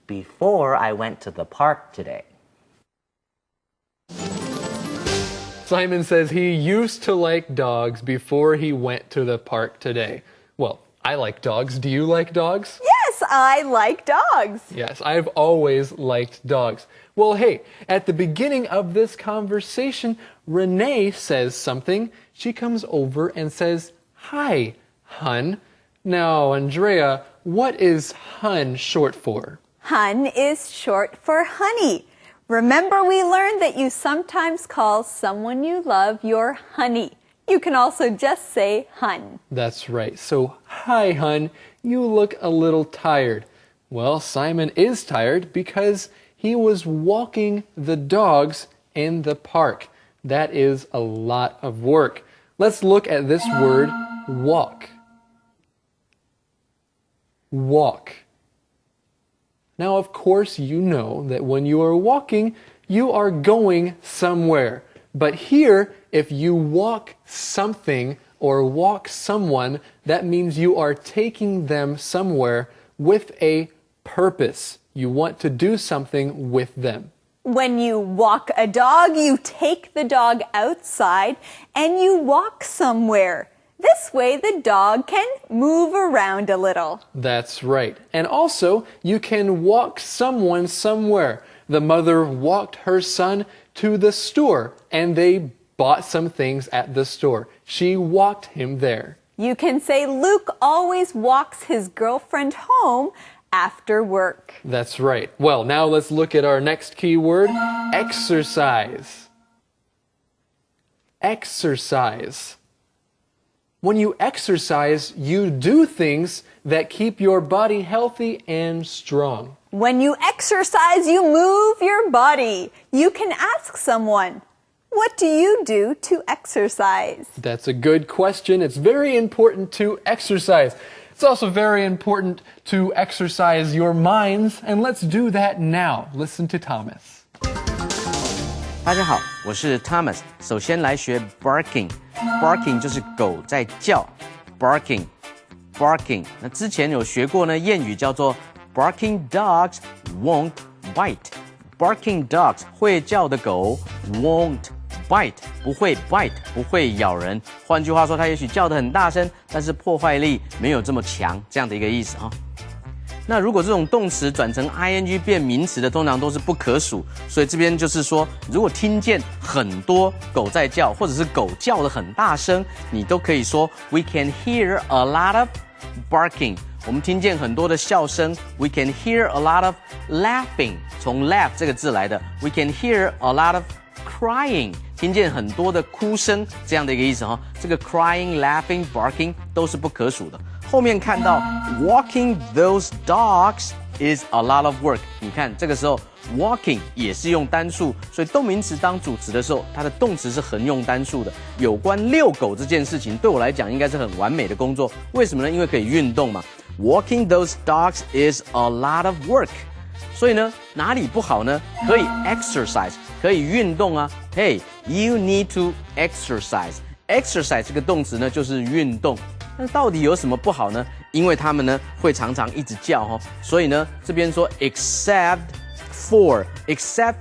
before I went to the park today. Simon says he used to like dogs before he went to the park today. Well, I like dogs. Do you like dogs? Yes, I like dogs. Yes, I've always liked dogs. Well, hey, at the beginning of this conversation, Renee says something. She comes over and says, "Hi, hun." Now, Andrea, what is hun short for? Hun is short for honey. Remember, we learned that you sometimes call someone you love your honey. You can also just say hun. That's right. So, hi, hun. You look a little tired. Well, Simon is tired because he was walking the dogs in the park. That is a lot of work. Let's look at this word, walk. Walk. Now, of course, you know that when you are walking, you are going somewhere. But here, if you walk something or walk someone, that means you are taking them somewhere with a purpose. You want to do something with them. When you walk a dog, you take the dog outside and you walk somewhere. This way the dog can move around a little. That's right. And also, you can walk someone somewhere. The mother walked her son to the store and they bought some things at the store. She walked him there. You can say Luke always walks his girlfriend home after work. That's right. Well, now let's look at our next keyword, exercise. Exercise. When you exercise, you do things that keep your body healthy and strong. When you exercise, you move your body. You can ask someone, what do you do to exercise? That's a good question. It's very important to exercise. It's also very important to exercise your minds, and let's do that now. Listen to Thomas. 大家好，我是 Thomas。首先来学 barking。barking 就是狗在叫 ，barking。那之前有学过呢，谚语叫做 barking dogs won't bite。barking dogs 会叫的狗 won't bite 不会 bite 不会咬人。换句话说，它也许叫得很大声，但是破坏力没有这么强，这样的一个意思啊。那如果这种动词转成 ing 变名词的，通常都是不可数，所以这边就是说，如果听见很多狗在叫，或者是狗叫得很大声，你都可以说 We can hear a lot of barking。我们听见很多的笑声 ，We can hear a lot of laughing， 从 laugh 这个字来的 ，We can hear a lot of crying， 听见很多的哭声，这样的一个意思哈。这个 crying、laughing、barking 都是不可数的。后面看到 walking those dogs is a lot of work。你看这个时候 walking 也是用单数，所以动名词当主词的时候，它的动词是横用单数的。有关遛狗这件事情，对我来讲应该是很完美的工作。为什么呢？因为可以运动嘛。Walking those dogs is a lot of work。所以呢，哪里不好呢？可以 exercise， 可以运动啊。Hey, you need to exercise。exercise 这个动词呢，就是运动。那到底有什么不好呢？因为他们呢会常常一直叫哦，所以呢这边说 except for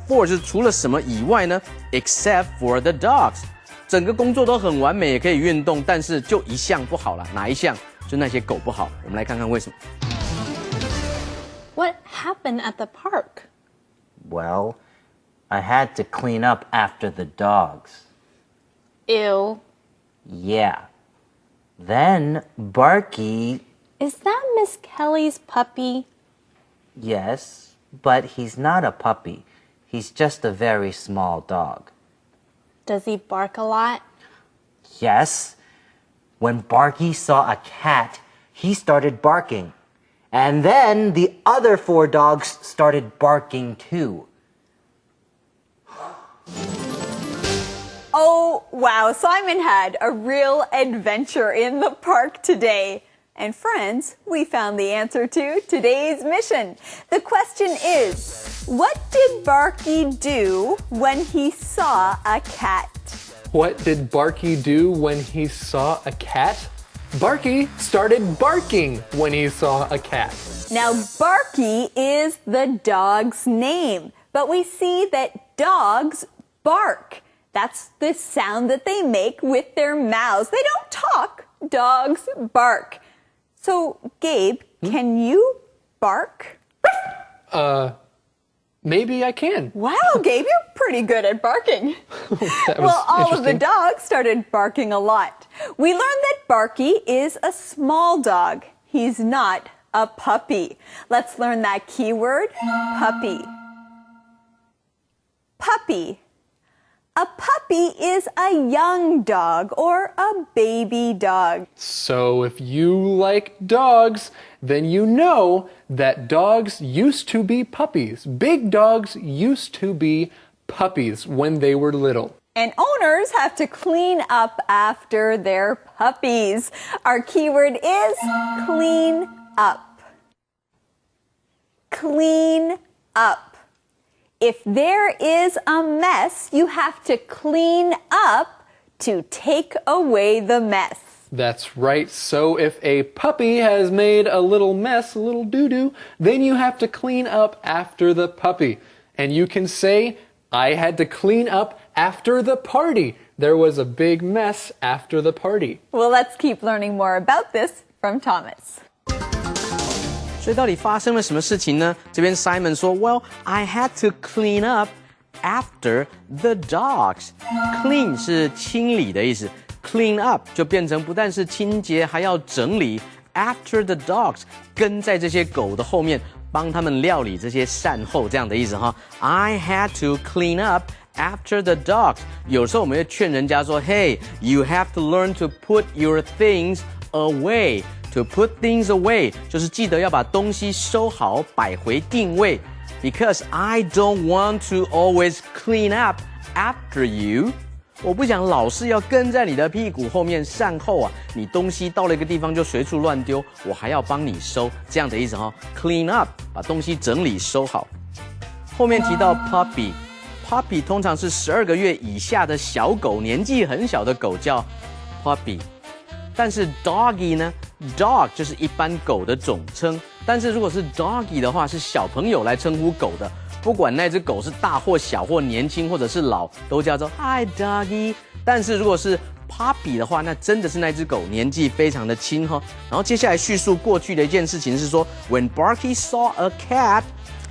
就是除了什么以外呢 ？except for the dogs， 整个工作都很完美，也可以运动，但是就一项不好了，哪一项？就那些狗不好。我们来看看为什么。What happened at the park? Well, I had to clean up after the dogs. Ew. Yeah. Then Barky... Is that Miss Kelly's puppy? Yes, but he's not a puppy. He's just a very small dog. Does he bark a lot? Yes. When Barky saw a cat, he started barking. And then the other 4 dogs started barking too. Oh, wow, Simon had a real adventure in the park today. And friends, we found the answer to today's mission. The question is, what did Barky do when he saw a cat? What did Barky do when he saw a cat? Barky started barking when he saw a cat. Now, Barky is the dog's name, but we see that dogs bark. That's the sound that they make with their mouths. They don't talk. Dogs bark. So, Gabe, can you bark? Maybe I can. Wow, Gabe, you're pretty good at barking. Well, all of the dogs started barking a lot. We learned that Barky is a small dog. He's not a puppy. Let's learn that keyword, puppy. Puppy. A puppy is a young dog or a baby dog. So if you like dogs, then you know that dogs used to be puppies. Big dogs used to be puppies when they were little. And owners have to clean up after their puppies. Our keyword is clean up. Clean up. If there is a mess, you have to clean up to take away the mess. That's right. So if a puppy has made a little mess, a little doo-doo, then you have to clean up after the puppy. And you can say, I had to clean up after the party. There was a big mess after the party. Well, let's keep learning more about this from Thomas. 所以到底发生了什么事情呢？这边 Simon 说 ，Well, I had to clean up after the dogs. Clean 是清理的意思 clean up 就变成不但是清洁，还要整理。After the dogs 跟在这些狗的后面，帮他们料理这些善后这样的意思哈。I had to clean up after the dogs。有时候我们会劝人家说 ，Hey, you have to learn to put your things away. To put things away 就是记得要把东西收好，摆回定位。Because I don't want to always clean up after you。我不想老是要跟在你的屁股后面善后啊！你东西到了一个地方就随处乱丢，我还要帮你收，这样的意思哈。Clean up， 把东西整理收好。后面提到 puppy 通常是12个月以下的小狗，年纪很小的狗叫 puppy。但是 doggy 呢 ？dog 就是一般狗的总称，但是如果是 doggy 的话，是小朋友来称呼狗的。不管那只狗是大或小或年轻或者是老，都叫做 Hi Doggy。但是如果是 Puppy 的话，那真的是那只狗年纪非常的轻哈。然后接下来叙述过去的一件事情是说 ，When Barky saw a cat,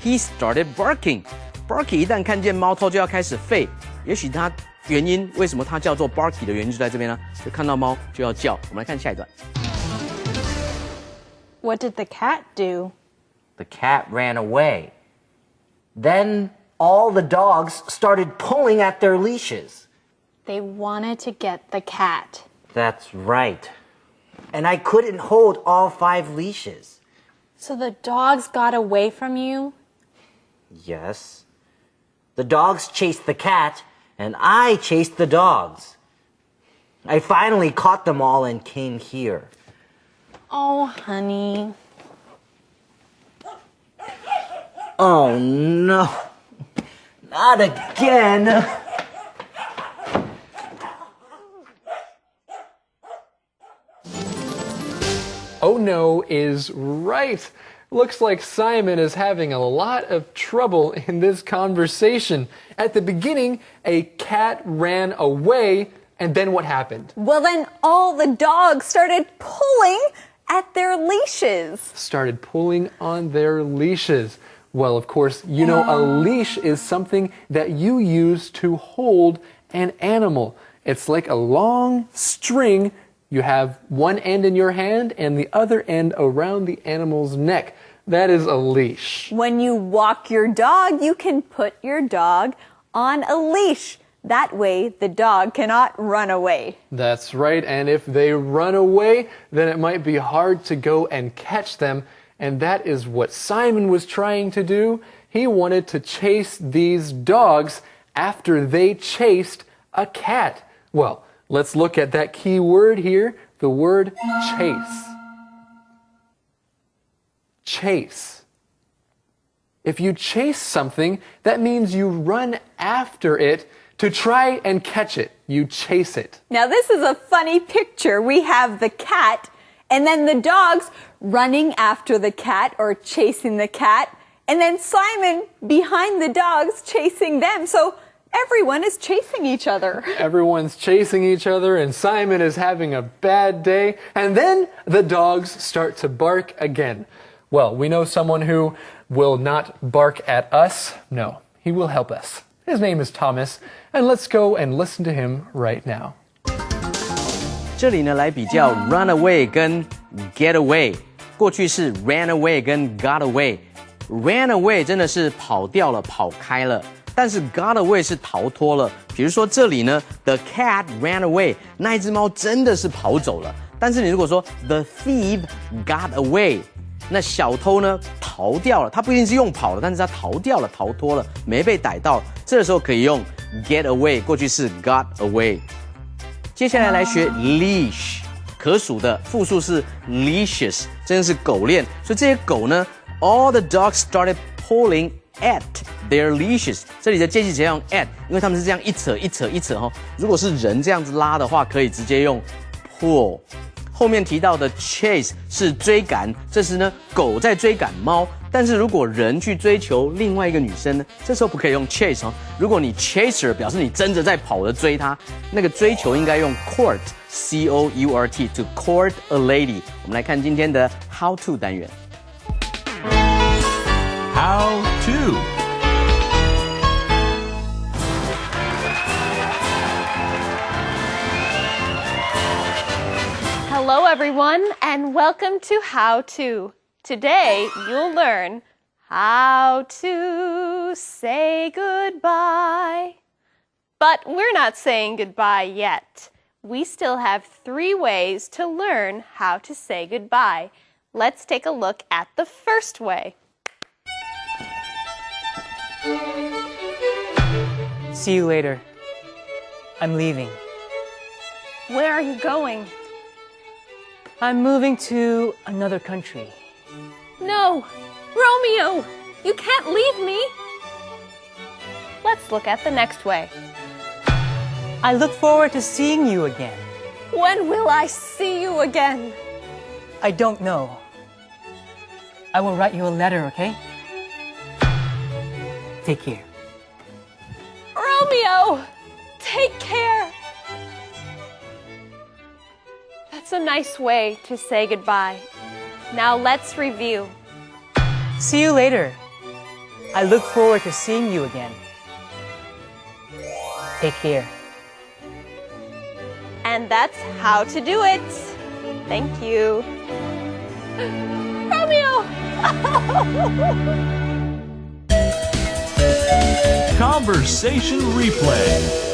he started barking. Barky 一旦看见猫头就要开始吠，也许它原因为什么它叫做 Barky 的原因就在这边呢？就看到猫就要叫。我们来看下一段。What did the cat do? The cat ran away. Then all the dogs started pulling at their leashes. They wanted to get the cat. That's right. And I couldn't hold all 5 leashes. So the dogs got away from you? Yes. The dogs chased the cat, and I chased the dogs. I finally caught them all and came here. Oh, honey. Oh no. Not again. Oh no is right. Looks like Simon is having a lot of trouble in this conversation. At the beginning, a cat ran away, and then what happened? Well, then all the dogs started pulling at their leashes. Started pulling on their leashes. Well, of course, you know a leash is something that you use to hold an animal. It's like a long string. You have one end in your hand and the other end around the animal's neck. That is a leash. When you walk your dog, you can put your dog on a leash. That way, the dog cannot run away. That's right. And if they run away, then it might be hard to go and catch them. And that is what Simon was trying to do. He wanted to chase these dogs after they chased a cat. Well, let's look at that key word here, the word chase. Chase. If you chase something, that means you run after it to try and catch it. You chase it. Now, this is a funny picture. We have the cat and then the dogs running after the cat or chasing the cat, and then Simon behind the dogs chasing them. So everyone is chasing each other. Everyone's chasing each other, and Simon is having a bad day. And then the dogs start to bark again. Well, we know someone who will not bark at us. No, he will help us. His name is Thomas, and let's go and listen to him right now. 这里呢来比较 run away 跟 get away。过去是 ran away 跟 got away。ran away 真的是跑掉了、跑开了，但是 got away 是逃脱了。比如说这里呢 ，the cat ran away， 那一只猫真的是跑走了。但是你如果说 the thief got away， 那小偷呢逃掉了，他不一定是用跑的，但是他逃掉了、逃脱了，没被逮到。这个时候可以用 get away， 过去是 got away。接下来来学 leash， 可数的复数是 leashes， 真的是狗链。所以这些狗呢 ，all the dogs started pulling at their leashes。这里的介系词要用 at， 因为他们是这样一扯一扯一扯哈。如果是人这样子拉的话，可以直接用 pull。后面提到的 chase 是追赶，这时呢狗在追赶猫，但是如果人去追求另外一个女生呢，这时候不可以用 chase 哦。如果你 chaser 表示你真的在跑着追她，那个追求应该用 court C-O-U-R-T to court a lady。我们来看今天的 how to 单元。How to. Hello everyone and welcome to How To. Today you'll learn how to say goodbye. But we're not saying goodbye yet. We still have 3 ways to learn how to say goodbye. Let's take a look at the first way. See you later. I'm leaving. Where are you going? I'm moving to another country. No, Romeo, you can't leave me. Let's look at the next way. I look forward to seeing you again. When will I see you again? I don't know. I will write you a letter, okay? Take care. Romeo, take care. That's a nice way to say goodbye. Now let's review. See you later. I look forward to seeing you again. Take care. And that's how to do it. Thank you. Romeo! Conversation replay.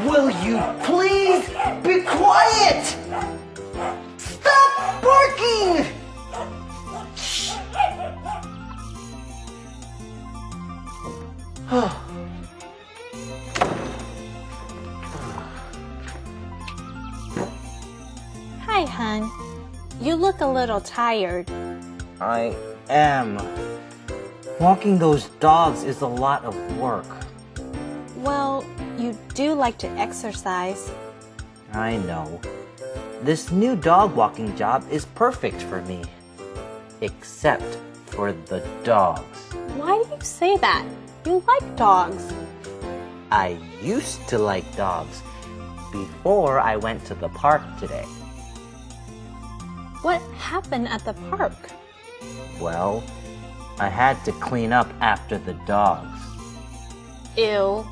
Will you please be quiet? Stop barking! Hi, hon. You look a little tired. I am. Walking those dogs is a lot of work. Well, you do like to exercise. I know. This new dog walking job is perfect for me. Except for the dogs. Why do you say that? You like dogs. I used to like dogs before I went to the park today. What happened at the park? Well, I had to clean up after the dogs. Ew.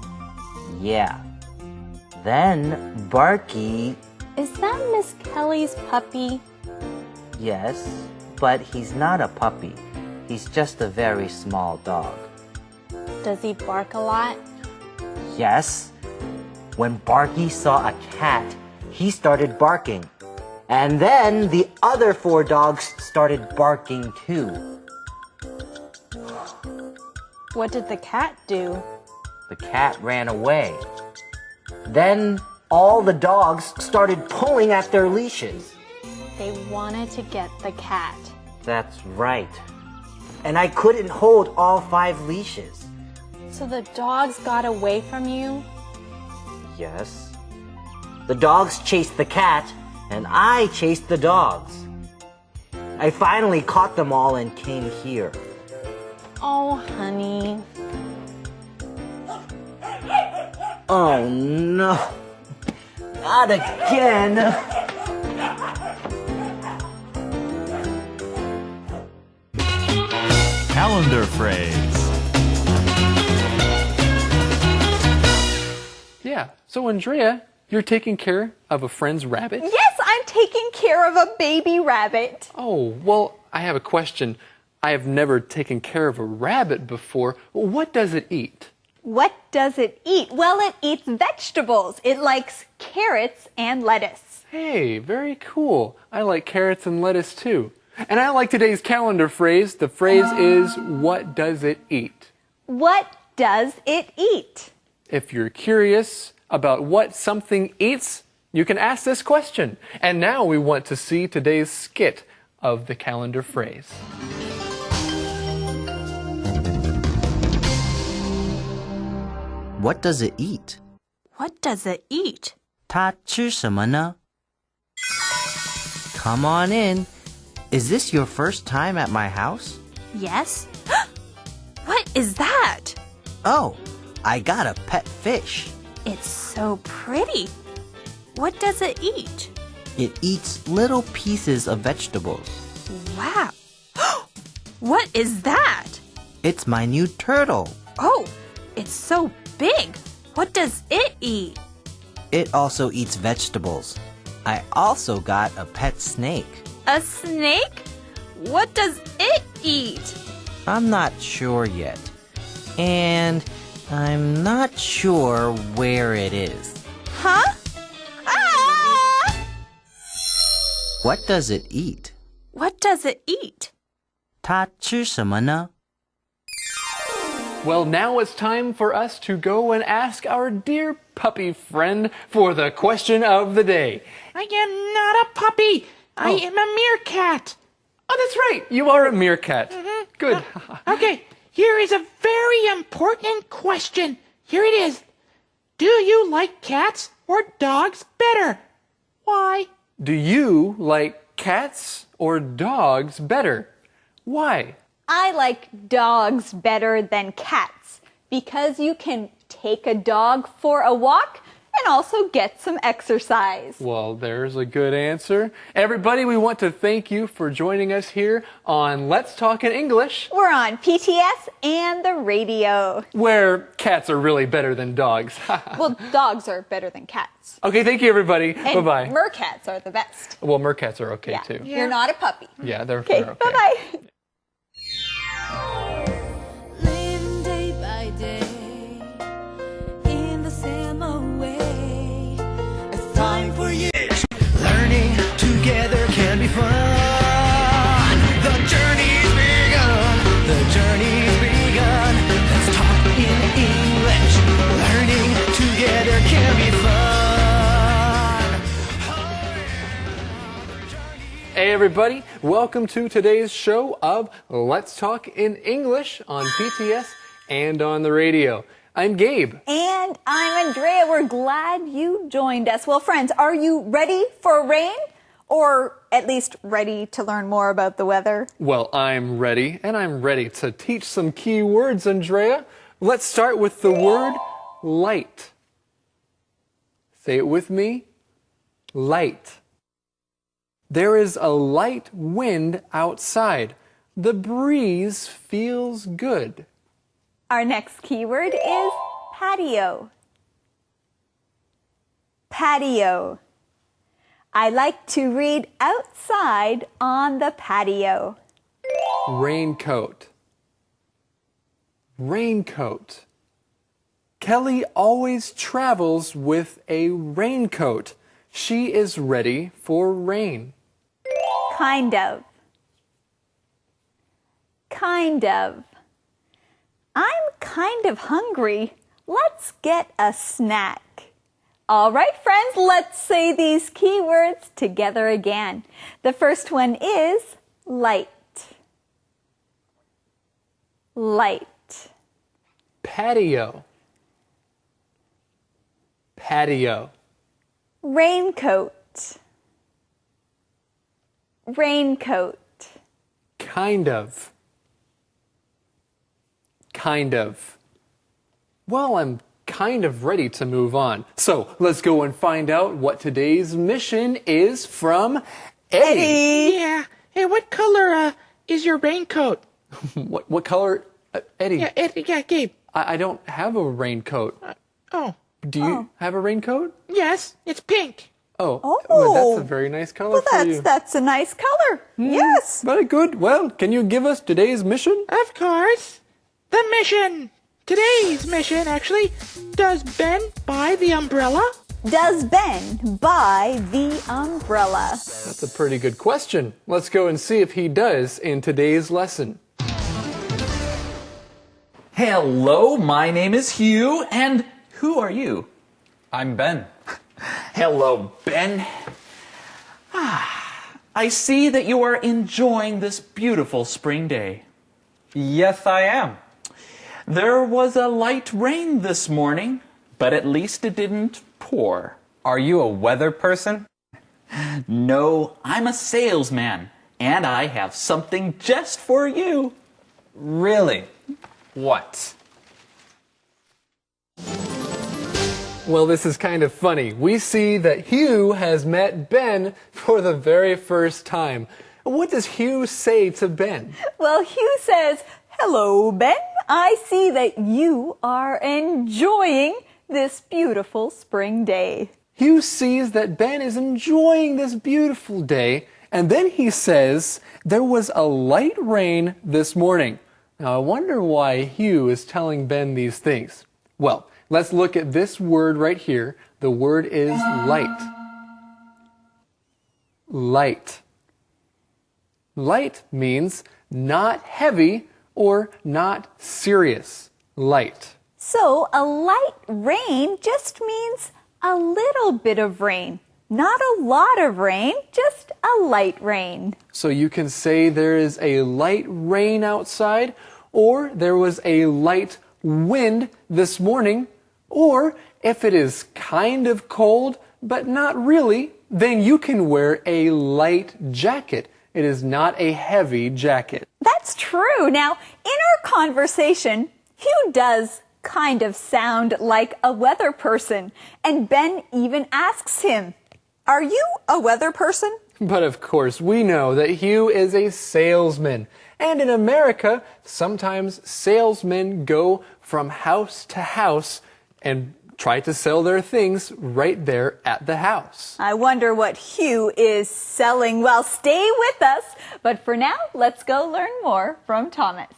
Yeah. Then Barky... Is that Miss Kelly's puppy? Yes, but he's not a puppy. He's just a very small dog. Does he bark a lot? Yes. When Barky saw a cat, he started barking. And then the other 4 dogs started barking too. What did the cat do? The cat ran away. Then all the dogs started pulling at their leashes. They wanted to get the cat. That's right. And I couldn't hold all 5 leashes. So the dogs got away from you? Yes. The dogs chased the cat, and I chased the dogs. I finally caught them all and came here. Oh, honey. Oh no. Not again. Calendar phrase. Yeah, so Andrea, you're taking care of a friend's rabbit? Yes, I'm taking care of a baby rabbit. Oh, well, I have a question. I have never taken care of a rabbit before. What does it eat? What does it eat? Well, it eats vegetables. It likes carrots and lettuce. Hey, very cool. I like carrots and lettuce too. And I like today's calendar phrase. The phrase is, what does it eat? What does it eat? If you're curious about what something eats, you can ask this question. And now we want to see today's skit of the calendar phrase. What does it eat? What does it eat? 它吃什么呢? Come on in. Is this your first time at my house? Yes? What is that? Oh, I got a pet fish. It's so pretty. What does it eat? It eats little pieces of vegetables. Wow. What is that? It's my new turtle. Oh, it's so big. What does it eat? It also eats vegetables. I also got a pet snake. A snake? What does it eat? I'm not sure yet. And I'm not sure where it is. Huh? Ah! What does it eat? What does it eat? 它吃什么呢? Well, now it's time for us to go and ask our dear puppy friend for the question of the day. I am not a puppy. I am a meerkat. Oh, that's right. You are a meerkat. Good. Okay, here is a very important question. Here it is. Do you like cats or dogs better? Why? Do you like cats or dogs better? Why? I like dogs better than cats because you can take a dog for a walk and also get some exercise. Well, there's a good answer. Everybody, we want to thank you for joining us here on Let's Talk in English. We're on PTS and the radio. Where cats are really better than dogs. Well, dogs are better than cats. Okay, thank you, everybody. And Bye-bye. meerkats are the best. Well, meerkats are okay, Yeah. too. You're not a puppy. Yeah, they're Okay, okay. bye-bye. Living day by day in the same way. It's time for you. Learning together can be fun. The journey's begun. The journey's begun. Let's talk in English. Learning together can be fun. Hey, everybody. Welcome to today's show of Let's Talk in English on PTS and on the radio. I'm Gabe. And I'm Andrea. We're glad you joined us. Well, friends, are you ready for rain? Or at least ready to learn more about the weather? Well, I'm ready, and I'm ready to teach some key words, Andrea. Let's start with the word light. Say it with me. Light. There is a light wind outside. The breeze feels good. Our next keyword is patio. Patio. I like to read outside on the patio. Raincoat. Raincoat. Kelly always travels with a raincoat. She is ready for rain. Kind of. Kind of. I'm kind of hungry. Let's get a snack. All right, friends, let's say these keywords together again. The first one is light. Light. Patio. Patio. Raincoat. Raincoat. Kind of. Kind of. Well, I'm kind of ready to move on. So let's go and find out what today's mission is from Eddie. Yeah. Hey, what color is your raincoat? What color? Eddie. Yeah, yeah, Gabe. I don't have a raincoat. Oh. Do you have a raincoat? Yes, it's pink. Oh, Oh. well, that's a very nice color Well, for you. that's a nice color. Yes. Very good. Well, can you give us today's mission? Of course. The mission. Today's mission, actually. Does Ben buy the umbrella? Does Ben buy the umbrella? That's a pretty good question. Let's go and see if he does in today's lesson. Hello, my name is Hugh, and who are you? I'm Ben. Hello, Ben. I see that you are enjoying this beautiful spring day. Yes, I am. There was a light rain this morning, but at least it didn't pour. Are you a weather person? No, I'm a salesman, and I have something just for you. Really? What? Well, this is kind of funny. We see that Hugh has met Ben for the very first time. What does Hugh say to Ben? Well, Hugh says, "Hello, Ben. I see that you are enjoying this beautiful spring day." Hugh sees that Ben is enjoying this beautiful day, and then he says, "There was a light rain this morning." Now, I wonder why Hugh is telling Ben these things. Well, let's look at this word right here. The word is light. Light. Light means not heavy or not serious. Light. So a light rain just means a little bit of rain. Not a lot of rain, just a light rain. So you can say there is a light rain outside, or there was a light wind this morning, or if it is kind of cold, but not really, then you can wear a light jacket. It is not a heavy jacket. That's true. Now, in our conversation, Hugh does kind of sound like a weather person. And Ben even asks him, "Are you a weather person?" But of course, we know that Hugh is a salesman. And in America, sometimes salesmen go from house to house and try to sell their things right there at the house. I wonder what Hugh is selling. Well, stay with us. But for now, let's go learn more from Thomas.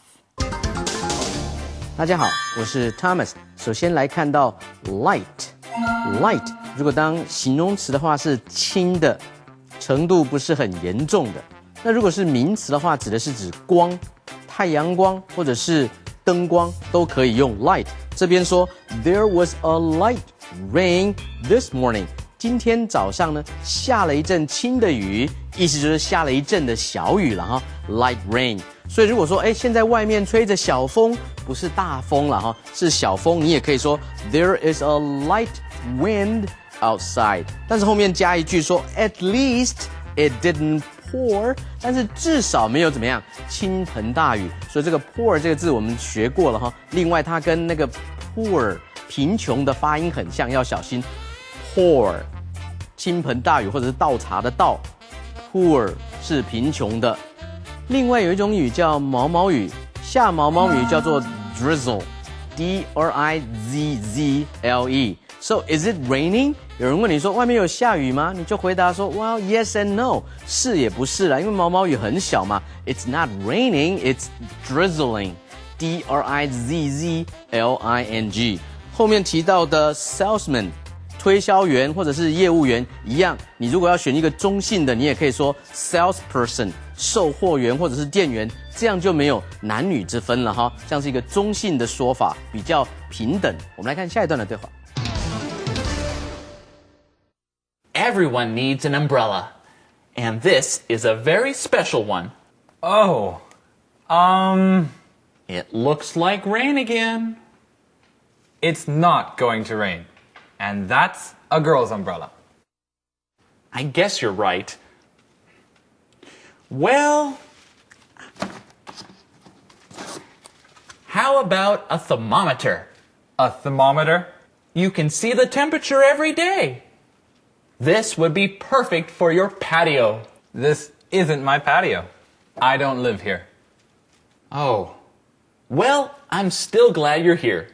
大家好，我是 Thomas。首先来看到 light，light 如果当形容词的话是轻的，程度不是很严重的。那如果是名词的话，指的是指光，太阳光或者是灯光都可以用 light。这边说 There was a light rain this morning。今天早上呢下了一阵轻的雨，意思就是下了一阵的小雨了哈 ，light rain。所以如果说现在外面吹着小风，不是大风了哈，是小风，你也可以说 There is a light wind outside。但是后面加一句说 At least it didn't pour， 但是至少没有怎么样倾盆大雨。所以这个 pour 这个字我们学过了哈。另外它跟那个 poor 贫穷的发音很像，要小心。pour 倾盆大雨或者是倒茶的倒 ，poor 是贫穷的。另外有一种雨叫毛毛雨，下毛毛雨叫做 drizzle，D-R-I-Z-Z-L-E。So is it raining？ 有人问你说外面有下雨吗？你就回答说 Well, yes and no， 是也不是啦，因为毛毛雨很小嘛。It's not raining, it's drizzling，D-R-I-Z-Z-L-I-N-G。后面提到的 salesman。推销员或者是业务员一样，你如果要选一个中性的，你也可以说 salesperson， 售货员或者是店员，这样就没有男女之分了哈，这样是一个中性的说法，比较平等。我们来看下一段的对话。Everyone needs an umbrella, and this is a very special one. Oh, It looks like rain again. it's not going to rain. And that's a girl's umbrella. I guess you're right. Well, how about a thermometer? A thermometer? You can see the temperature every day. This would be perfect for your patio. This isn't my patio. I don't live here. Oh. Well, I'm still glad you're here.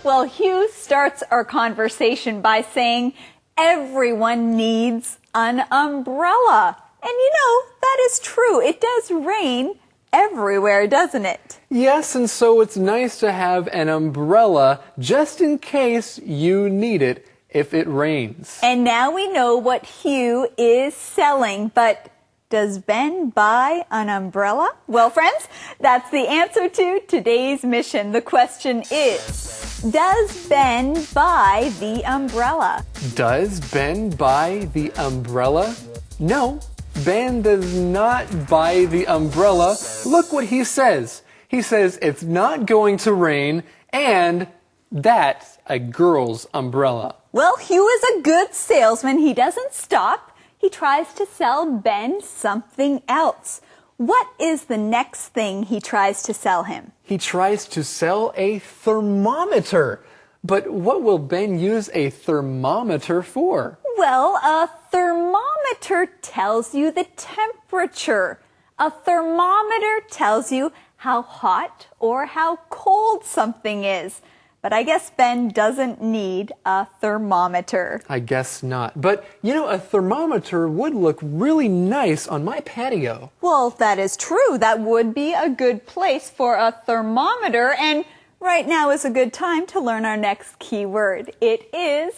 Well, Hugh starts our conversation by saying everyone needs an umbrella. And you know, that is true. It does rain everywhere, doesn't it? Yes, and so it's nice to have an umbrella just in case you need it if it rains. And now we know what Hugh is selling, but does Ben buy an umbrella? Well, friends, that's the answer to today's mission. The question is, does Ben buy the umbrella? Does Ben buy the umbrella? No, Ben does not buy the umbrella. Look what he says. He says it's not going to rain and that's a girl's umbrella. Well, Hugh is a good salesman. He doesn't stop. He tries to sell Ben something else. What is the next thing he tries to sell him? He tries to sell a thermometer. But what will Ben use a thermometer for? Well, a thermometer tells you the temperature. A thermometer tells you how hot or how cold something is. But I guess Ben doesn't need a thermometer. I guess not. But, you know, a thermometer would look really nice on my patio. Well, that is true. That would be a good place for a thermometer. And right now is a good time to learn our next key word. It is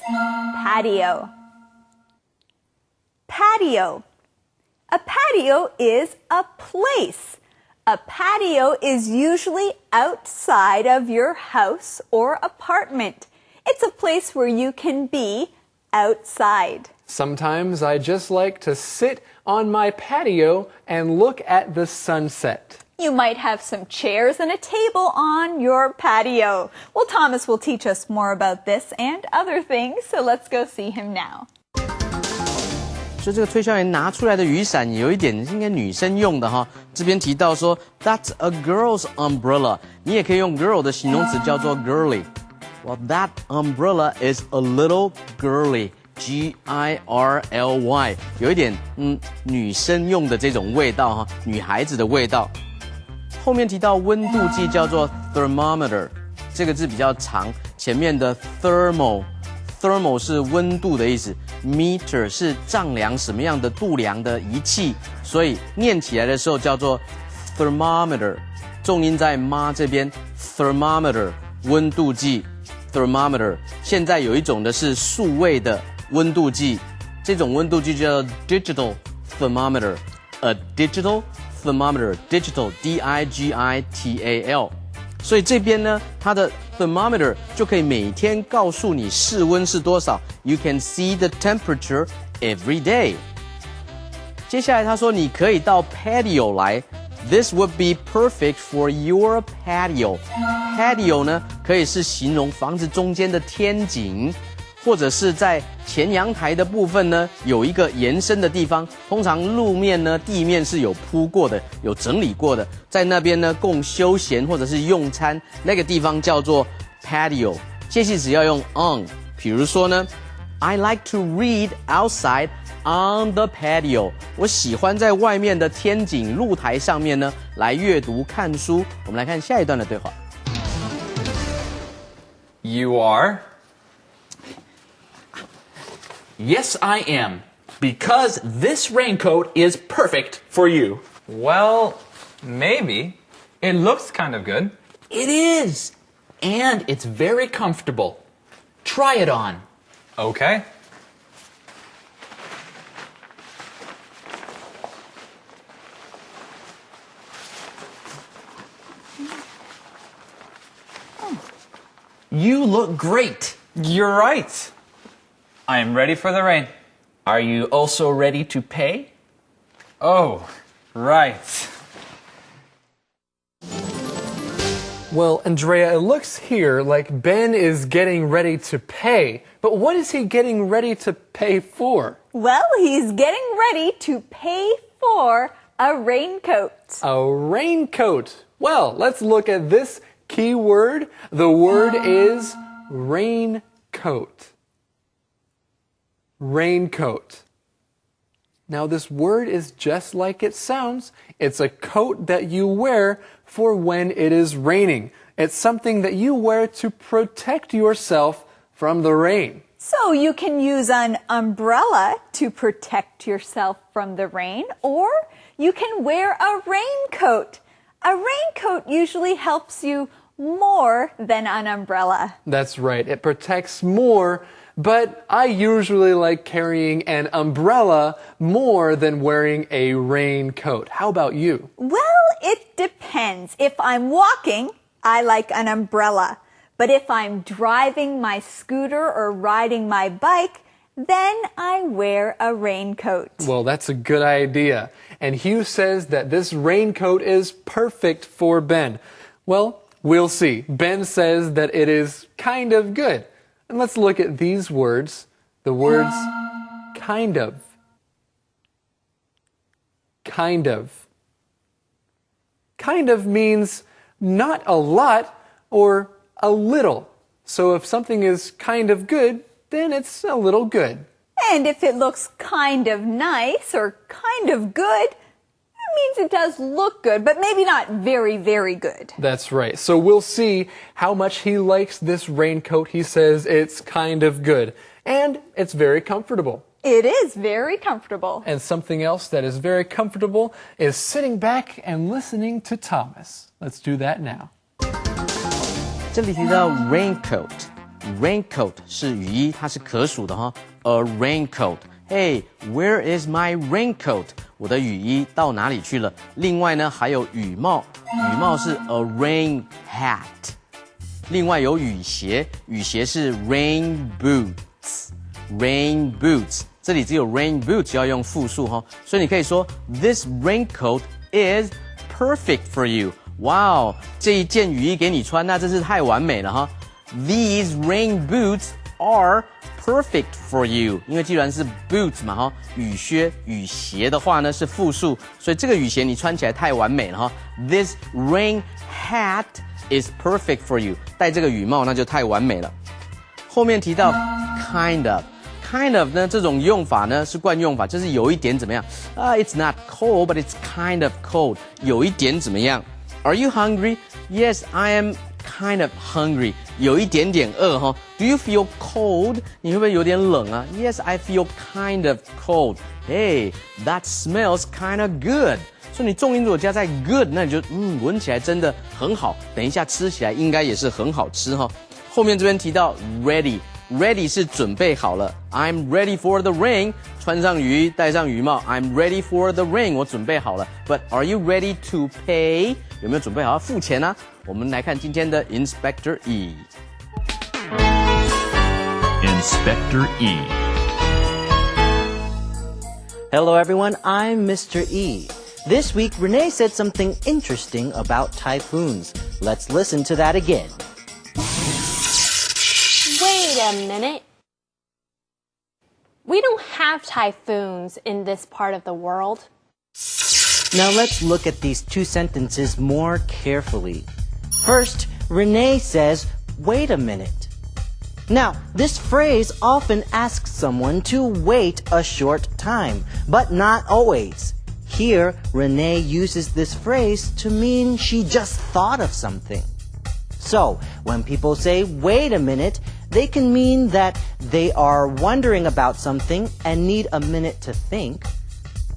patio. Patio. A patio is a place. A patio is usually outside of your house or apartment. It's a place where you can be outside. Sometimes I just like to sit on my patio and look at the sunset. You might have some chairs and a table on your patio. Well, Thomas will teach us more about this and other things, so let's go see him now. 所以这个推销员拿出来的雨伞有一点应该女生用的哈。这边提到说 That's a girl's umbrella， 你也可以用 girl 的形容词叫做 girly。Well, that umbrella is a little girly. G-I-R-L-Y， 有一点女生用的这种味道哈，女孩子的味道。后面提到温度计叫做 thermometer， 这个字比较长，前面的 thermal 是温度的意思。meter 是丈量什么样的度量的仪器，所以念起来的时候叫做 thermometer， 重音在妈这边 thermometer 温度计 thermometer。现在有一种的是数位的温度计，这种温度计叫 digital thermometer，a digital thermometer digital D-I-G-I-T-A-L。所以这边呢，它的 thermometer 就可以每天告诉你室温是多少。You can see the temperature every day。接下来他说，你可以到 patio 来。This would be perfect for your patio。patio 呢，可以是形容房子中间的天井，或者是在前阳台的部分呢，有一个延伸的地方。通常路面呢，地面是有铺过的，有整理过的，在那边呢供休闲或者是用餐，那个地方叫做 patio。介系词要用 on。比如说呢 ，I like to read outside on the patio。我喜欢在外面的天井露台上面呢来阅读看书。我们来看下一段的对话。You are? Yes, I am. Because this raincoat is perfect for you. Well, maybe. It looks kind of good. It is. And it's very comfortable. Try it on. Okay. You look great. You're right. I am ready for the rain. Are you also ready to pay? Oh, right. Well, Andrea, it looks here like Ben is getting ready to pay. But what is he getting ready to pay for? Well, he's getting ready to pay for a raincoat. A raincoat. Well, let's look at this key word. The word is raincoat. Raincoat. Now, this word is just like it sounds. It's a coat that you wear for when it is raining. It's something that you wear to protect yourself from the rain. So you can use an umbrella to protect yourself from the rain, or you can wear a raincoat. A raincoat usually helps you more than an umbrella. That's right. It protects more, but I usually like carrying an umbrella more than wearing a raincoat. How about you? Well, it depends. If I'm walking, I like an umbrella. But if I'm driving my scooter or riding my bike, then I wear a raincoat. Well, that's a good idea. And Hugh says that this raincoat is perfect for Ben. Well, we'll see. Ben says that it is kind of good. And let's look at these words. The words kind of. Kind of. Kind of means not a lot or a little. So if something is kind of good, then it's a little good. And if it looks kind of nice or kind of good, that means it does look good, but maybe not very, very good. That's right. So we'll see how much he likes this raincoat. He says it's kind of good. And it's very comfortable. It is very comfortable. And something else that is very comfortable is sitting back and listening to Thomas. Let's do that now. 这里提到 raincoat 是雨衣，它是可数的哈。A raincoat. Hey, where is my raincoat? 我的雨衣到哪里去了？另外呢，还有雨帽，雨帽是 a rain hat。另外有雨鞋，雨鞋是 rain boots。rain boots， 这里只有 rain boots 要用复数哈，所以你可以说 This raincoat is perfect for you. 哇哦，这一件雨衣给你穿，那真是太完美了哈。These rain boots are perfect for you. 因为既然是 boots 嘛哈，雨靴、雨鞋的话呢是复数，所以这个雨鞋你穿起来太完美了哈。This rain hat is perfect for you. 戴这个雨帽那就太完美了。后面提到 kind of 呢，这种用法呢是惯用法，就是有一点怎么样？It's not cold, but it's kind of cold. 有一点怎么样？ Are you hungry? Yes, I am kind of hungry. 有一点点饿哈。Do you feel cold? 你会不会有点冷啊 ？Yes, I feel kind of cold. Hey, that smells kind of good. 所以你重音如果加在 good， 那你就闻起来真的很好。等一下吃起来应该也是很好吃哈。后面这边提到 ready 是准备好了。I'm ready for the rain. 穿上雨衣，戴上雨帽。I'm ready for the rain. 我准备好了。But are you ready to pay? 有没有准备好要付钱呢？我们来看今天的 Inspector E. Inspector E. Hello everyone, I'm Mr. E. This week, Renee said something interesting about typhoons. Let's listen to that again. Wait a minute. We don't have typhoons in this part of the world. Now let's look at these two sentences more carefully. First, Renee says, wait a minute. Now, this phrase often asks someone to wait a short time, but not always. Here, Renee uses this phrase to mean she just thought of something. So, when people say, wait a minute, they can mean that they are wondering about something and need a minute to think,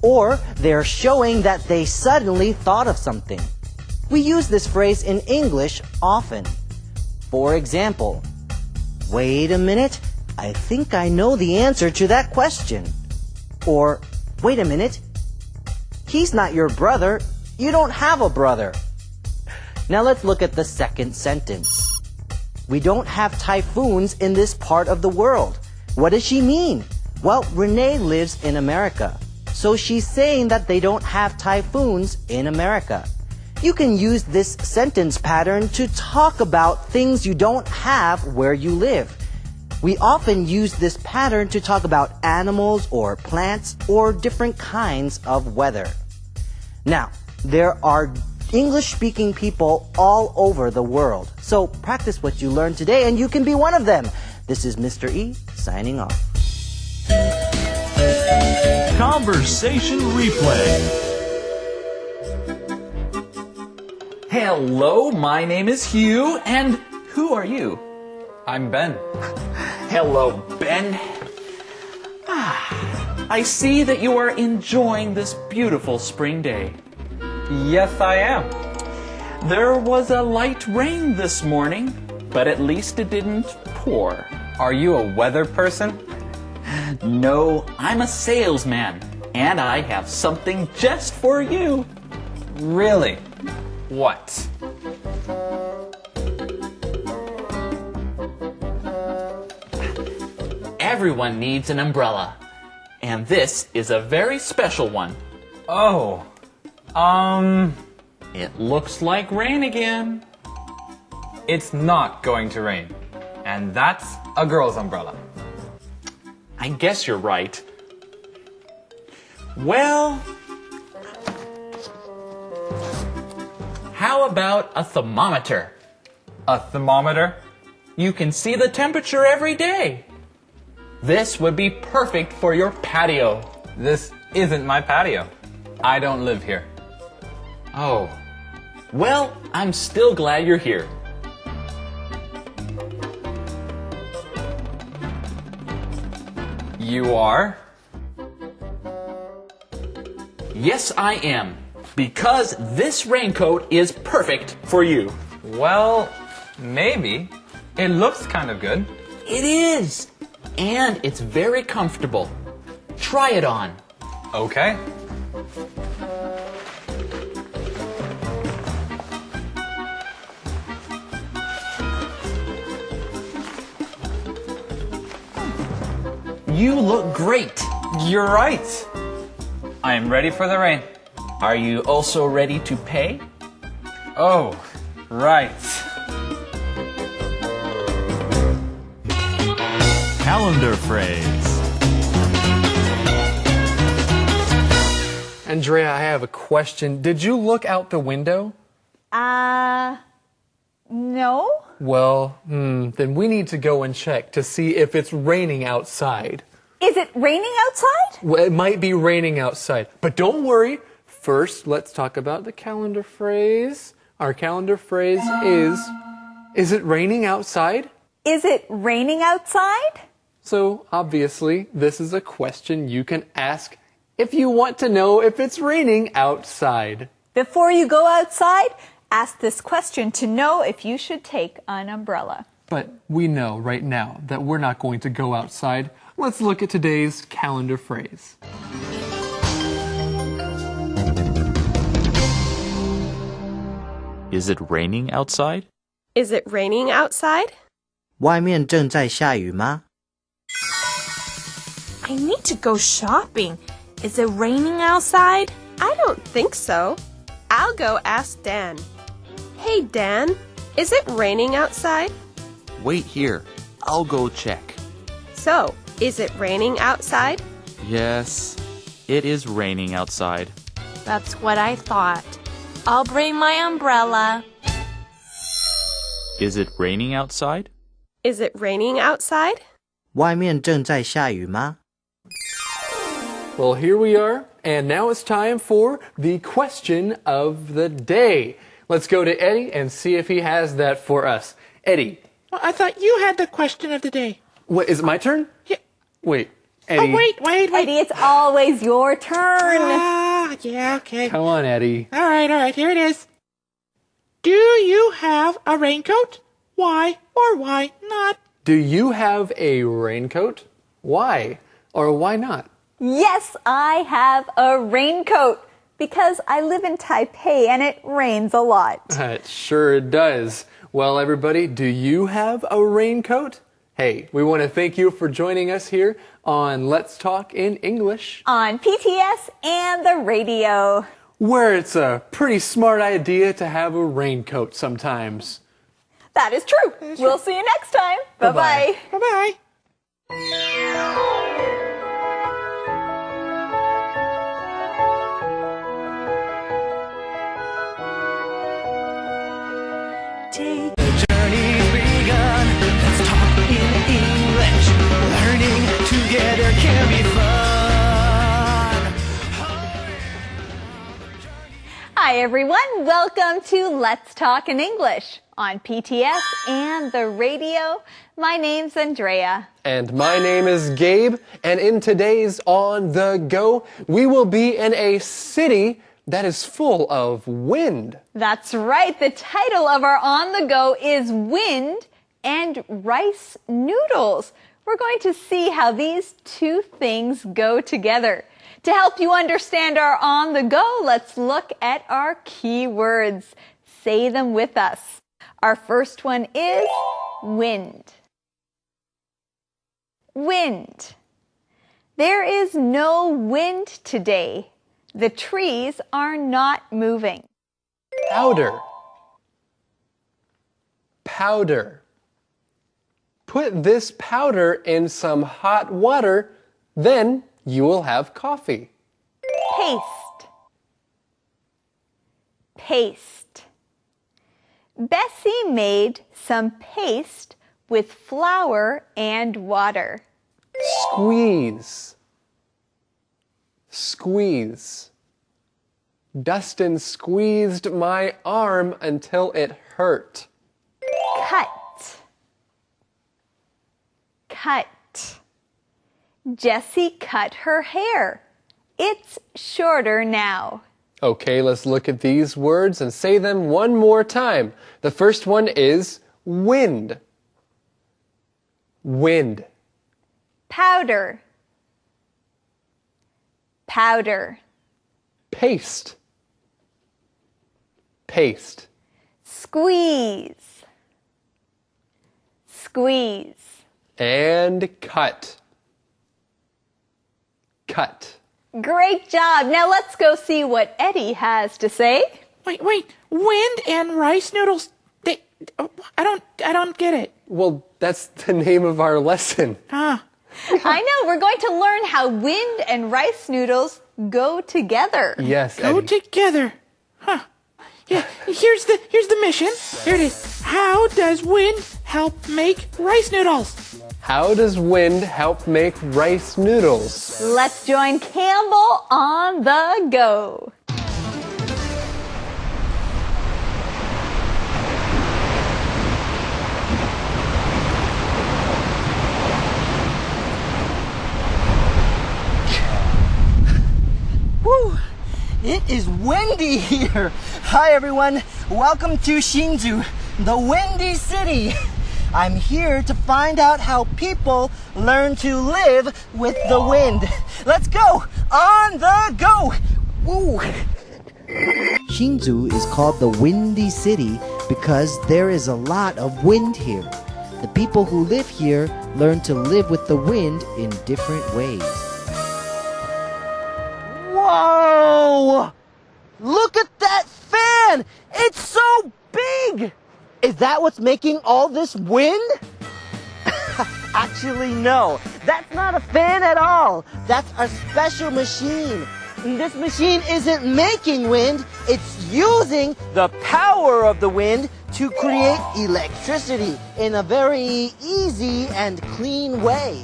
or they're showing that they suddenly thought of something. We use this phrase in English often. For example, wait a minute, I think I know the answer to that question. Or, wait a minute, he's not your brother, you don't have a brother. Now let's look at the second sentence. We don't have typhoons in this part of the world. What does she mean? Well, Renee lives in America, so she's saying that they don't have typhoons in America. You can use this sentence pattern to talk about things you don't have where you live. We often use this pattern to talk about animals or plants or different kinds of weather. Now, there are English-speaking people all over the world. So practice what you learned today and you can be one of them. This is Mr. E signing off. Conversation replay. Hello, my name is Hugh, and who are you? I'm Ben. Hello, Ben. I see that you are enjoying this beautiful spring day. Yes, I am. There was a light rain this morning, but at least it didn't pour. Are you a weather person? No, I'm a salesman, and I have something just for you. Really? What? Everyone needs an umbrella, and this is a very special one. Oh, It looks like rain again. it's not going to rain. And that's a girl's umbrella. I guess you're right. Well, how about a thermometer? A thermometer? You can see the temperature every day. This would be perfect for your patio. This isn't my patio. I don't live here. Oh. Well, I'm still glad you're here. You are? Yes, I am. Because this raincoat is perfect for you. Well, maybe. It looks kind of good. It is. And it's very comfortable. Try it on. Okay. You look great. You're right. I am ready for the rain. Are you also ready to pay? Oh, right. Calendar phrase. Andrea, I have a question. Did you look out the window? No. Well, then we need to go and check to see if it's raining outside. Is it raining outside? Well, it might be raining outside, but don't worry. First, let's talk about the calendar phrase. Our calendar phrase is it raining outside? Is it raining outside? So, obviously, this is a question you can ask if you want to know if it's raining outside. Before you go outside, ask this question to know if you should take an umbrella. But we know right now that we're not going to go outside. Let's look at today's calendar phrase. Is it raining outside? Is it raining outside? 外面正在下雨吗？ I need to go shopping. Is it raining outside? I don't think so. I'll go ask Dan. Hey, Dan, is it raining outside? Wait here. I'll go check. So, is it raining outside? Yes, it is raining outside. That's what I thought. I'll bring my umbrella. Is it raining outside? Is it raining outside? 外面正在下雨吗？ Well, here we are, and now it's time for the question of the day. Let's go to Eddie and see if he has that for us. Eddie. Well, I thought you had the question of the day. What, is it my turn? Yeah. Wait, Eddie. Oh, wait. Eddie, it's always your turn. Yeah, okay. Come on, Eddie. All right, here it is. Do you have a raincoat? Why or why not? Do you have a raincoat? Why or why not? Yes, I have a raincoat because I live in Taipei and it rains a lot. It sure does. Well, everybody, do you have a raincoat? Hey, we want to thank you for joining us here on Let's Talk in English. On PTS and the radio. Where it's a pretty smart idea to have a raincoat sometimes. That is true. We'll see you next time. Bye-bye. Bye-bye. The journey's begun. Let's talk in English. Learning together can be fun. Hi, everyone. Welcome to Let's Talk in English on PTS and the radio. My name's Andrea. And my name is Gabe, and in today's On the Go, we will be in a city that is full of wind. That's right. The title of our On the Go is Wind and Rice Noodles. We're going to see how these two things go together. To help you understand our On the Go, let's look at our keywords. Say them with us. Our first one is wind. Wind. There is no wind today. The trees are not moving. Powder. Powder. Put this powder in some hot water, then you will have coffee. Paste. Paste. Bessie made some paste with flour and water? Squeeze. Squeeze. Dustin squeezed my arm until it hurt. Cut. Cut. Jessie cut her hair. It's shorter now. Okay, let's look at these words and say them one more time. The first one is wind. Wind. Powder. Powder. Paste. Paste. Squeeze. Squeeze. And cut. Cut. Great job. Now let's go see what Eddie has to say. Wait. Wind and rice noodles. I don't get it. Well, that's the name of our lesson. Ah. I know. We're going to learn how wind and rice noodles go together. Yes, Go Eddie. together. Huh. Yeah, here's the mission. Here it is. How does wind help make rice noodles? How does wind help make rice noodles? Let's join Campbell on the go. Woo! It is windy here. Hi everyone. Welcome to Hsinchu, the windy city. I'm here to find out how people learn to live with the wind. Let's go! On the go! Woo! Hsinchu is called the Windy City because there is a lot of wind here. The people who live here learn to live with the wind in different ways. Whoa! Look at that fan! It's so big! Is that what's making all this wind? Actually, no. That's not a fan at all. That's a special machine. This machine isn't making wind. It's using the power of the wind to create electricity in a very easy and clean way.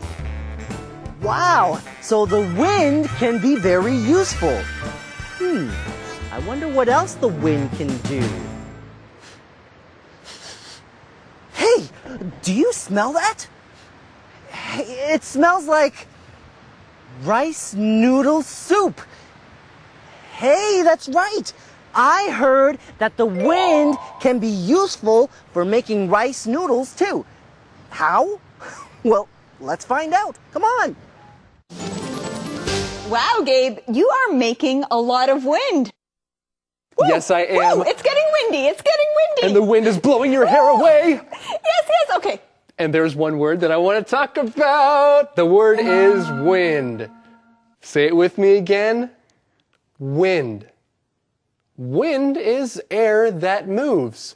Wow, so the wind can be very useful. I wonder what else the wind can do. Hey, do you smell that? It smells like rice noodle soup. Hey, that's right. I heard that the wind can be useful for making rice noodles too. How? Well, let's find out. Come on. Wow, Gabe, you are making a lot of wind. Woo, Yes, I am. Woo, it's getting windy. It's getting windy. And the wind is blowing your hair away. Yes, okay. And there's one word that I want to talk about. The word is wind. Say it with me again. Wind. Wind is air that moves.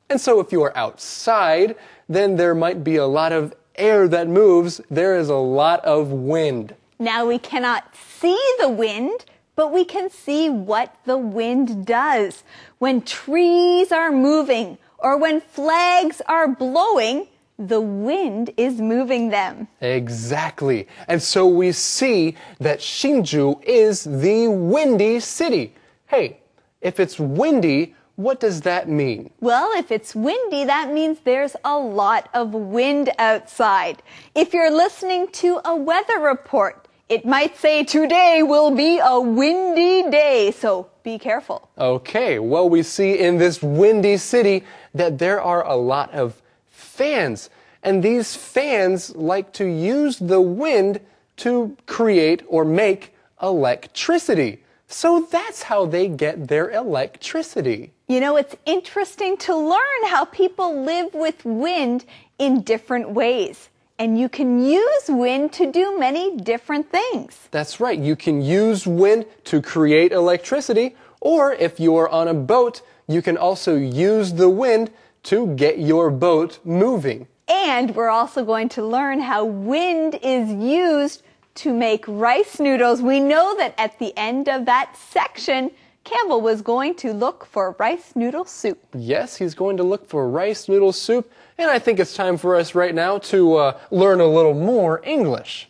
And so if you are outside, then there might be a lot of air that moves. There is a lot of wind. Now we cannot see the wind, but we can see what the wind does. When trees are moving or when flags are blowing, the wind is moving them. Exactly. And so we see that Hsinchu is the windy city. Hey, if it's windy, what does that mean? Well, if it's windy, that means there's a lot of wind outside. If you're listening to a weather report, it might say today will be a windy day, so be careful. Okay, well, we see in this windy city that there are a lot of fans. And these fans like to use the wind to create or make electricity. So that's how they get their electricity. You know, it's interesting to learn how people live with wind in different ways. And you can use wind to do many different things. That's right. You can use wind to create electricity, or if you're on a boat, you can also use the wind to get your boat moving. And we're also going to learn how wind is used to make rice noodles. We know that at the end of that section, Campbell was going to look for rice noodle soup. Yes, he's going to look for rice noodle soup, and I think it's time for us right now to learn a little more English.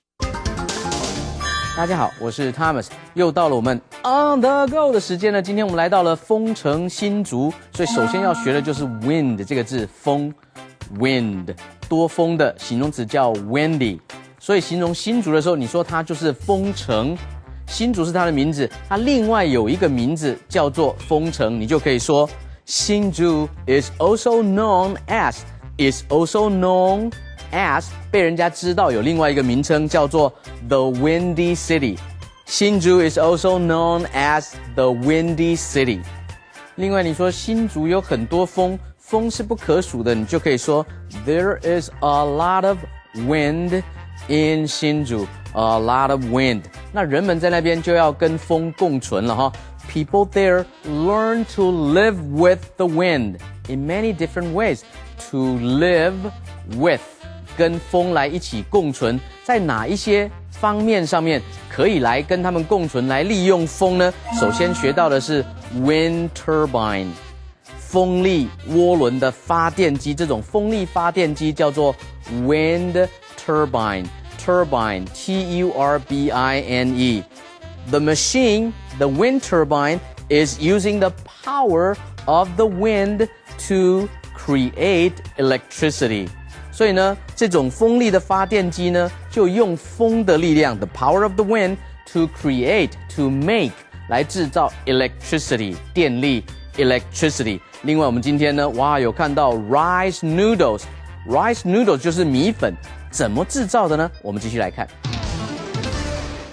大家好，我是 Thomas， 又到了我们 On the Go 的时间呢。今天我们来到了丰城新竹，所以首先要学的就是 wind 这个字，风 wind 多风的形容词叫 windy， 所以形容新竹的时候，你说它就是丰城，新竹是它的名字，它另外有一个名字叫做丰城，你就可以说新竹 is also known as 被人家知道有另外一个名称叫做 The Windy City。新竹 is also known as the Windy City。另外你说新竹有很多风，风是不可数的，你就可以说 There is a lot of wind in 新竹。A lot of wind。那人们在那边就要跟风共存了哈。People there learn to live with the wind in many different ways. To live with 跟风来一起共存，在哪一些方面上面可以来跟他们共存，来利用风呢？首先学到的是 wind turbine， 风力涡轮的发电机，这种风力发电机叫做 wind turbine。Turbine, T-U-R-B-I-N-E. The machine, the wind turbine, is using the power of the wind to create electricity. 所以呢，这种风力的发电机呢，就用风的力量 the power of the wind to create, to make 来制造 electricity 电力 electricity。另外我们今天呢，有看到 rice noodles。Rice noodles 就是米粉，怎么制造的呢？我们继续来看。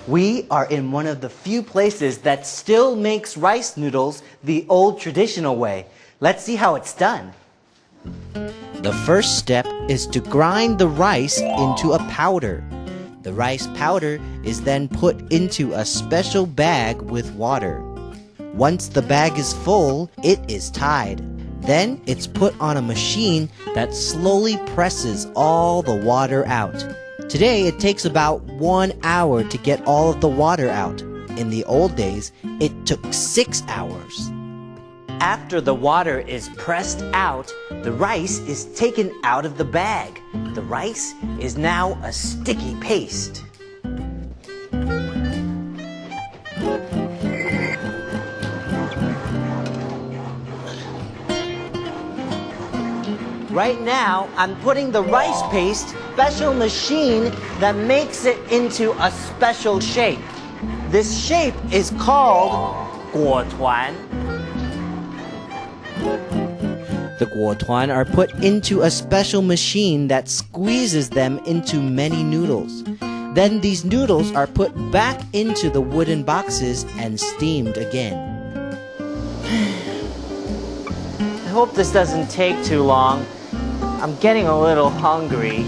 We are in one of the few places that still makes rice noodles the old traditional way. Let's see how it's done. The first step is to grind the rice into a powder. The rice powder is then put into a special bag with water. Once the bag is full, it is tied.Then it's put on a machine that slowly presses all the water out. Today it takes about 1 hour to get all of the water out. In the old days, it took 6 hours. After the water is pressed out, the rice is taken out of the bag. The rice is now a sticky paste.Right now, I'm putting the rice paste special machine that makes it into a special shape. This shape is called 果团. The 果团 are put into a special machine that squeezes them into many noodles. Then these noodles are put back into the wooden boxes and steamed again. I hope this doesn't take too long.I'm getting a little hungry.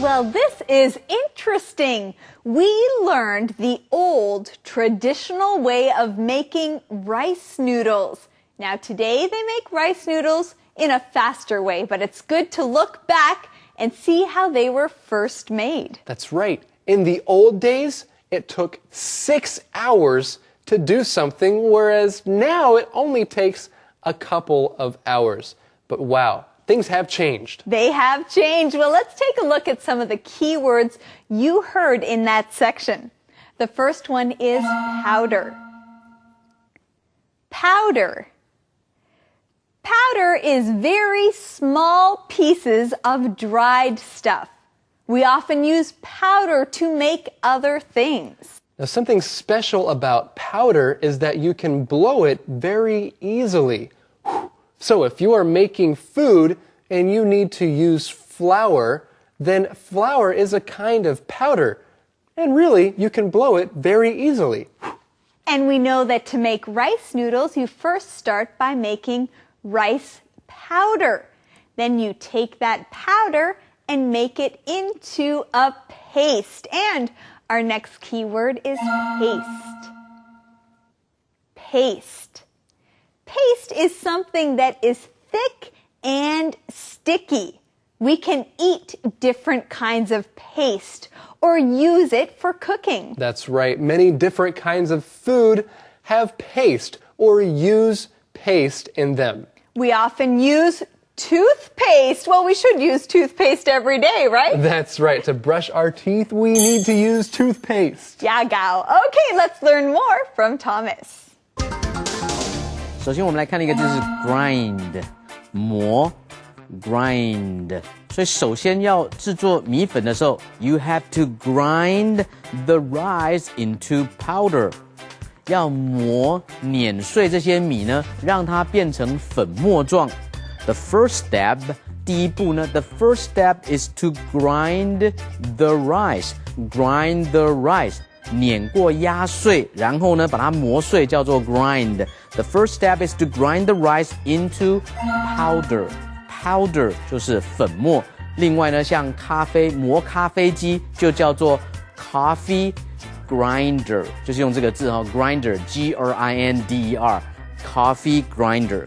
Well, this is interesting. We learned the old traditional way of making rice noodles. Now today they make rice noodles in a faster way, but it's good to look back and see how they were first made. That's right. In the old days, it took 6 hours to do something, whereas now it only takes a couple of hours. But wow, things have changed. They have changed. Well, let's take a look at some of the key words you heard in that section. The first one is powder. Powder. Powder is very small pieces of dried stuff. We often use powder to make other things. Now, something special about powder is that you can blow it very easily. So if you are making food and you need to use flour, then flour is a kind of powder. And really, you can blow it very easily. And we know that to make rice noodles, you first start by making rice powder. Then you take that powder and make it into a paste. And our next key word is paste. Paste. Paste is something that is thick and sticky. We can eat different kinds of paste or use it for cooking. That's right. Many different kinds of food have paste or use paste in them. We often use toothpaste. Well, we should use toothpaste every day, right? That's right. To brush our teeth, we need to use toothpaste. Yeah, Gao. Okay, let's learn more from Thomas. 首先我们来看的一个字是 grind， 磨 grind。所以首先要制作米粉的时候 ，you have to grind the rice into powder。要磨碾碎这些米呢，让它变成粉末状。The first step， 第一步呢 ，the first step is to grind the rice。grind the rice， 碾过压碎，然后呢把它磨碎，叫做 grind。The first step is to grind the rice into powder。powder 就是粉末。另外呢，像磨咖啡机就叫做 coffee grinder， 就是用这个字grinder G-R-I-N-D-E-R coffee grinder。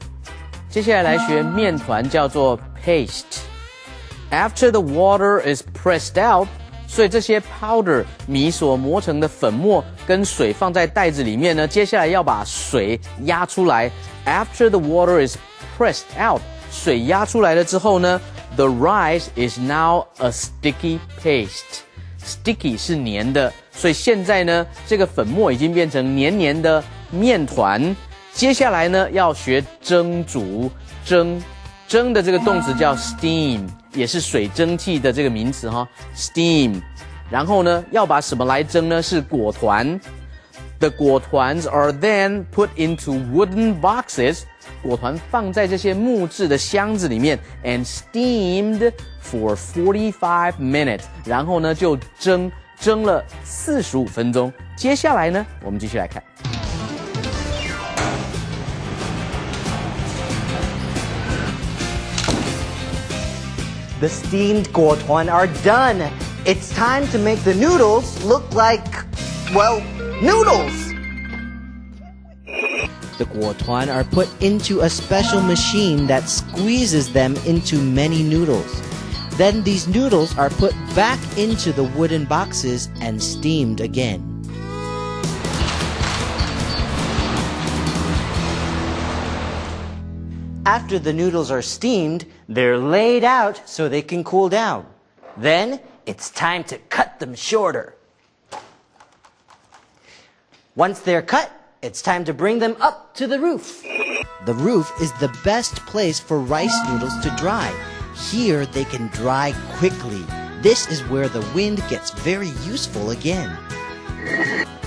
接下来来学面团叫做 paste。After the water is pressed out， 所以这些 powder 米所磨成的粉末跟水放在袋子里面呢，接下来要把水压出来。After the water is pressed out， 水压出来了之后呢 ，the rice is now a sticky paste。sticky 是黏的，所以现在呢，这个粉末已经变成黏黏的面团。接下来呢，要学蒸煮，蒸的这个动词叫 steam， 也是水蒸气的这个名词steam。然后呢，要把什么来蒸呢？是果团。The 果团 are then put into wooden boxes。果团放在这些木质的箱子里面 ，and steamed for 45 minutes。然后呢，就蒸了45分钟。接下来呢，我们继续来看。The steamed guotuan are done. It's time to make the noodles look like, well, noodles. The guotuan are put into a special machine that squeezes them into many noodles. Then these noodles are put back into the wooden boxes and steamed again. After the noodles are steamed, they're laid out so they can cool down. Then it's time to cut them shorter. Once they're cut, it's time to bring them up to the roof. The roof is the best place for rice noodles to dry. Here they can dry quickly. This is where the wind gets very useful again.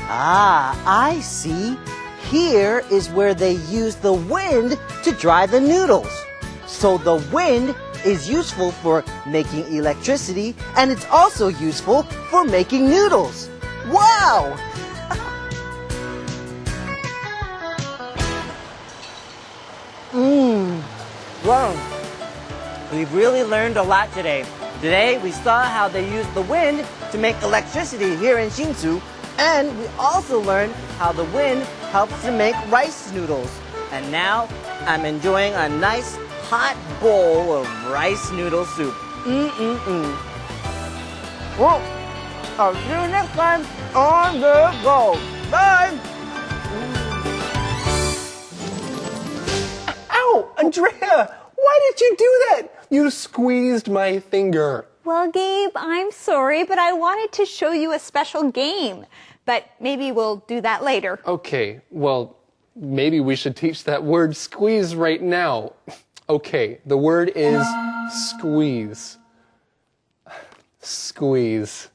Ah, I see. Here is where they use the wind to dry the noodles. So the wind is useful for making electricity, and it's also useful for making noodles. Wow! Wow. We've really learned a lot today. Today we saw how they use the wind to make electricity here in Hsinchu, and we also learned how the wind helps to make rice noodles. And now I'm enjoying a nice hot bowl of rice noodle soup. Well, I'll see you next time on the go. Bye! Ow! Andrea! Why did you do that? You squeezed my finger. Well, Gabe, I'm sorry, but I wanted to show you a special game. But maybe we'll do that later. Okay, well, maybe we should teach that word squeeze right now. Okay, the word is squeeze. Squeeze.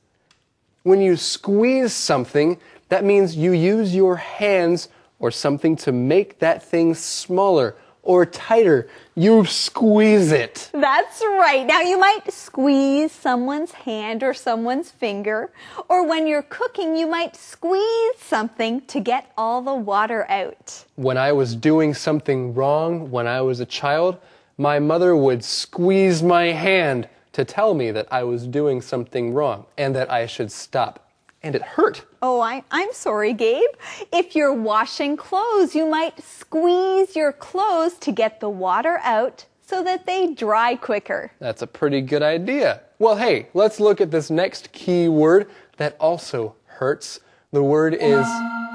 When you squeeze something, that means you use your hands or something to make that thing smaller or tighter. You squeeze it. That's right. Now you might squeeze someone's hand or someone's finger, or when you're cooking, you might squeeze something to get all the water out. When I was doing something wrong when I was a child, my mother would squeeze my hand to tell me that I was doing something wrong and that I should stop. And it hurt. Oh, I'm sorry, Gabe. If you're washing clothes, you might squeeze your clothes to get the water out so that they dry quicker. That's a pretty good idea. Well, hey, let's look at this next key word that also hurts. The word is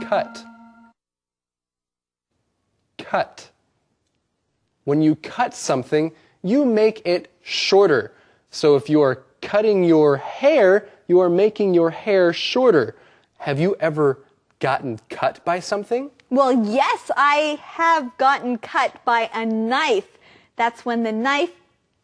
cut. Cut. When you cut something, you make it shorter. So if you are cutting your hair, you are making your hair shorter. Have you ever gotten cut by something? Well, yes, I have gotten cut by a knife. That's when the knife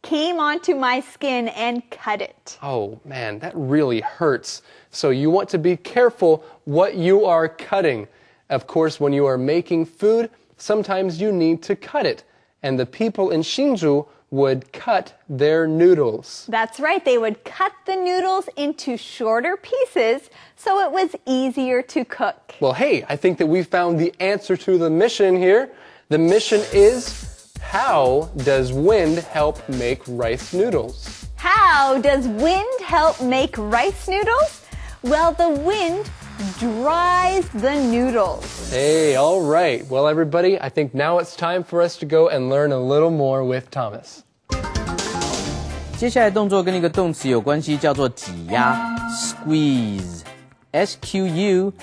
came onto my skin and cut it. Oh man, that really hurts. So you want to be careful what you are cutting. Of course, when you are making food, sometimes you need to cut it. And the people in Hsinchu would cut their noodles. That's right, they would cut the noodles into shorter pieces so it was easier to cook. Well, hey, I think that we found the answer to the mission here. The mission is, how does wind help make rice noodles? How does wind help make rice noodles? Well, the wind dries the noodles. Hey, all right. Well, everybody, I think now it's time for us to go and learn a little more with Thomas. 接下来动作跟一个动词有关系，叫做挤压 ，squeeze， S-Q-U-E-E-Z-E，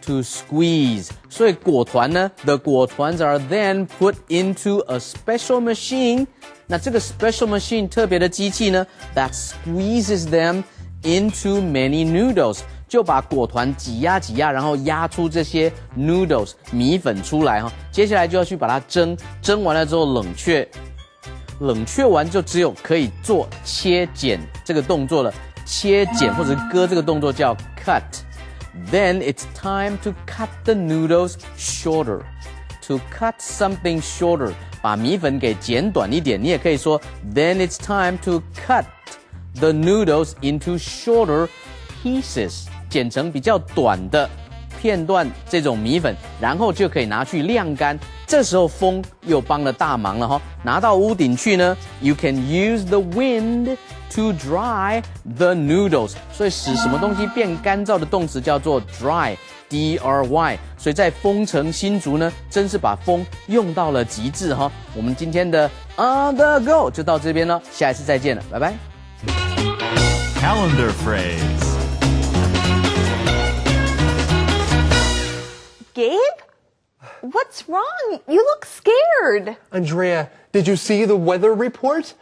to squeeze。所以果团呢 ，the 果团 are then put into a special machine。那这个 special machine 特别的机器呢 ，that squeezes them into many noodles， 就把果团挤压，然后压出这些 noodles 米粉出来哈。接下来就要去把它蒸，蒸完了之后冷却。冷却完就只有可以做切剪这个动作了，切剪或者割这个动作叫 cut。Then it's time to cut the noodles shorter. To cut something shorter， 把米粉给剪短一点。你也可以说 Then it's time to cut the noodles into shorter pieces， 剪成比较短的片段这种米粉，然后就可以拿去晾干。这时候风又帮了大忙了哈，拿到屋顶去呢 ，You can use the wind to dry the noodles。所以使什么东西变干燥的动词叫做 dry，D-R-Y。所以在丰城新竹呢，真是把风用到了极致哈。我们今天的 On the Go 就到这边了，下一次再见了，拜拜。Calendar phrase. Gabe? What's wrong? You look scared. Andrea, did you see the weather report?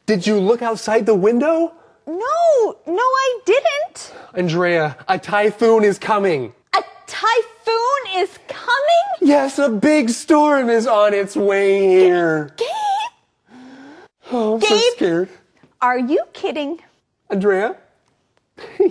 Did you look outside the window? No, I didn't. Andrea, a typhoon is coming. A typhoon is coming? Yes, a big storm is on its way here. Gabe? Oh, I'm so scared. Are you kidding? Andrea?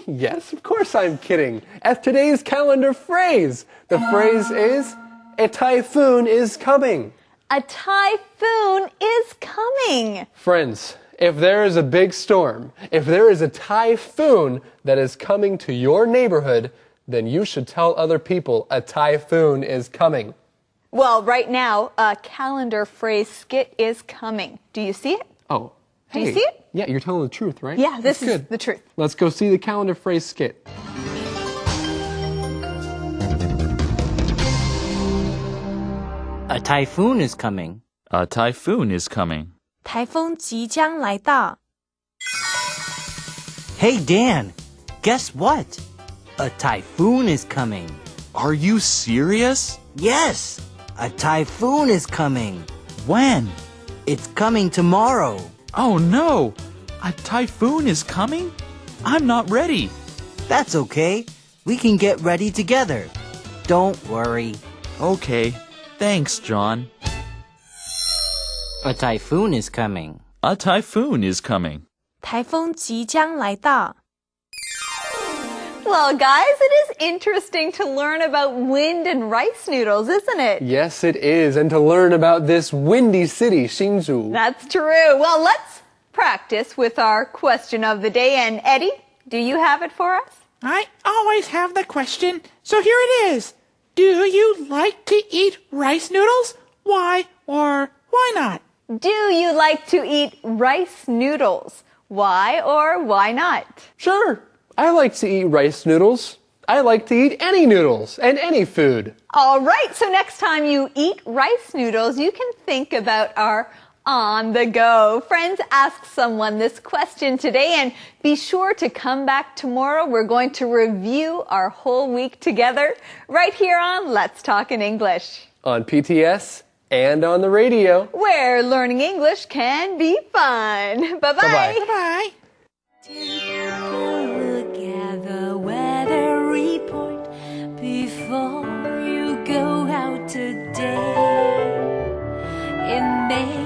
Yes, of course I'm kidding. At today's calendar phrase, the phrase is, a typhoon is coming. A typhoon is coming. Friends, if there is a big storm, if there is a typhoon that is coming to your neighborhood, then you should tell other people a typhoon is coming. Well, right now, a calendar phrase skit is coming. Do you see it? Oh, Do hey. you see it? Yeah, you're telling the truth, right? Yeah, this That's is good. the truth. Let's go see the calendar phrase skit. A typhoon is coming. A typhoon is coming. 台风即将来到。 Hey, Dan, guess what? A typhoon is coming. Are you serious? Yes, a typhoon is coming. When? It's coming tomorrow. Oh no! A typhoon is coming? I'm not ready. That's okay. We can get ready together. Don't worry. Okay. Thanks, John. A typhoon is coming. A typhoon is coming. 台风即将来到。 Well, guys, it is interesting to learn about wind and rice noodles, isn't it? Yes, it is. And to learn about this windy city, Hsinchu. That's true. Well, let's practice with our question of the day. And Eddie, do you have it for us? I always have the question, so here it is. Do you like to eat rice noodles? Why or why not? Do you like to eat rice noodles? Why or why not? Sure. I like to eat rice noodles. I like to eat any noodles and any food. All right, so next time you eat rice noodles, you can think about our on the go. Friends, ask someone this question today and be sure to come back tomorrow. We're going to review our whole week together right here on Let's Talk in English. On PTS and on the radio. Where learning English can be fun. Bye-bye. Bye-bye. Look at the weather report before you go out today. It may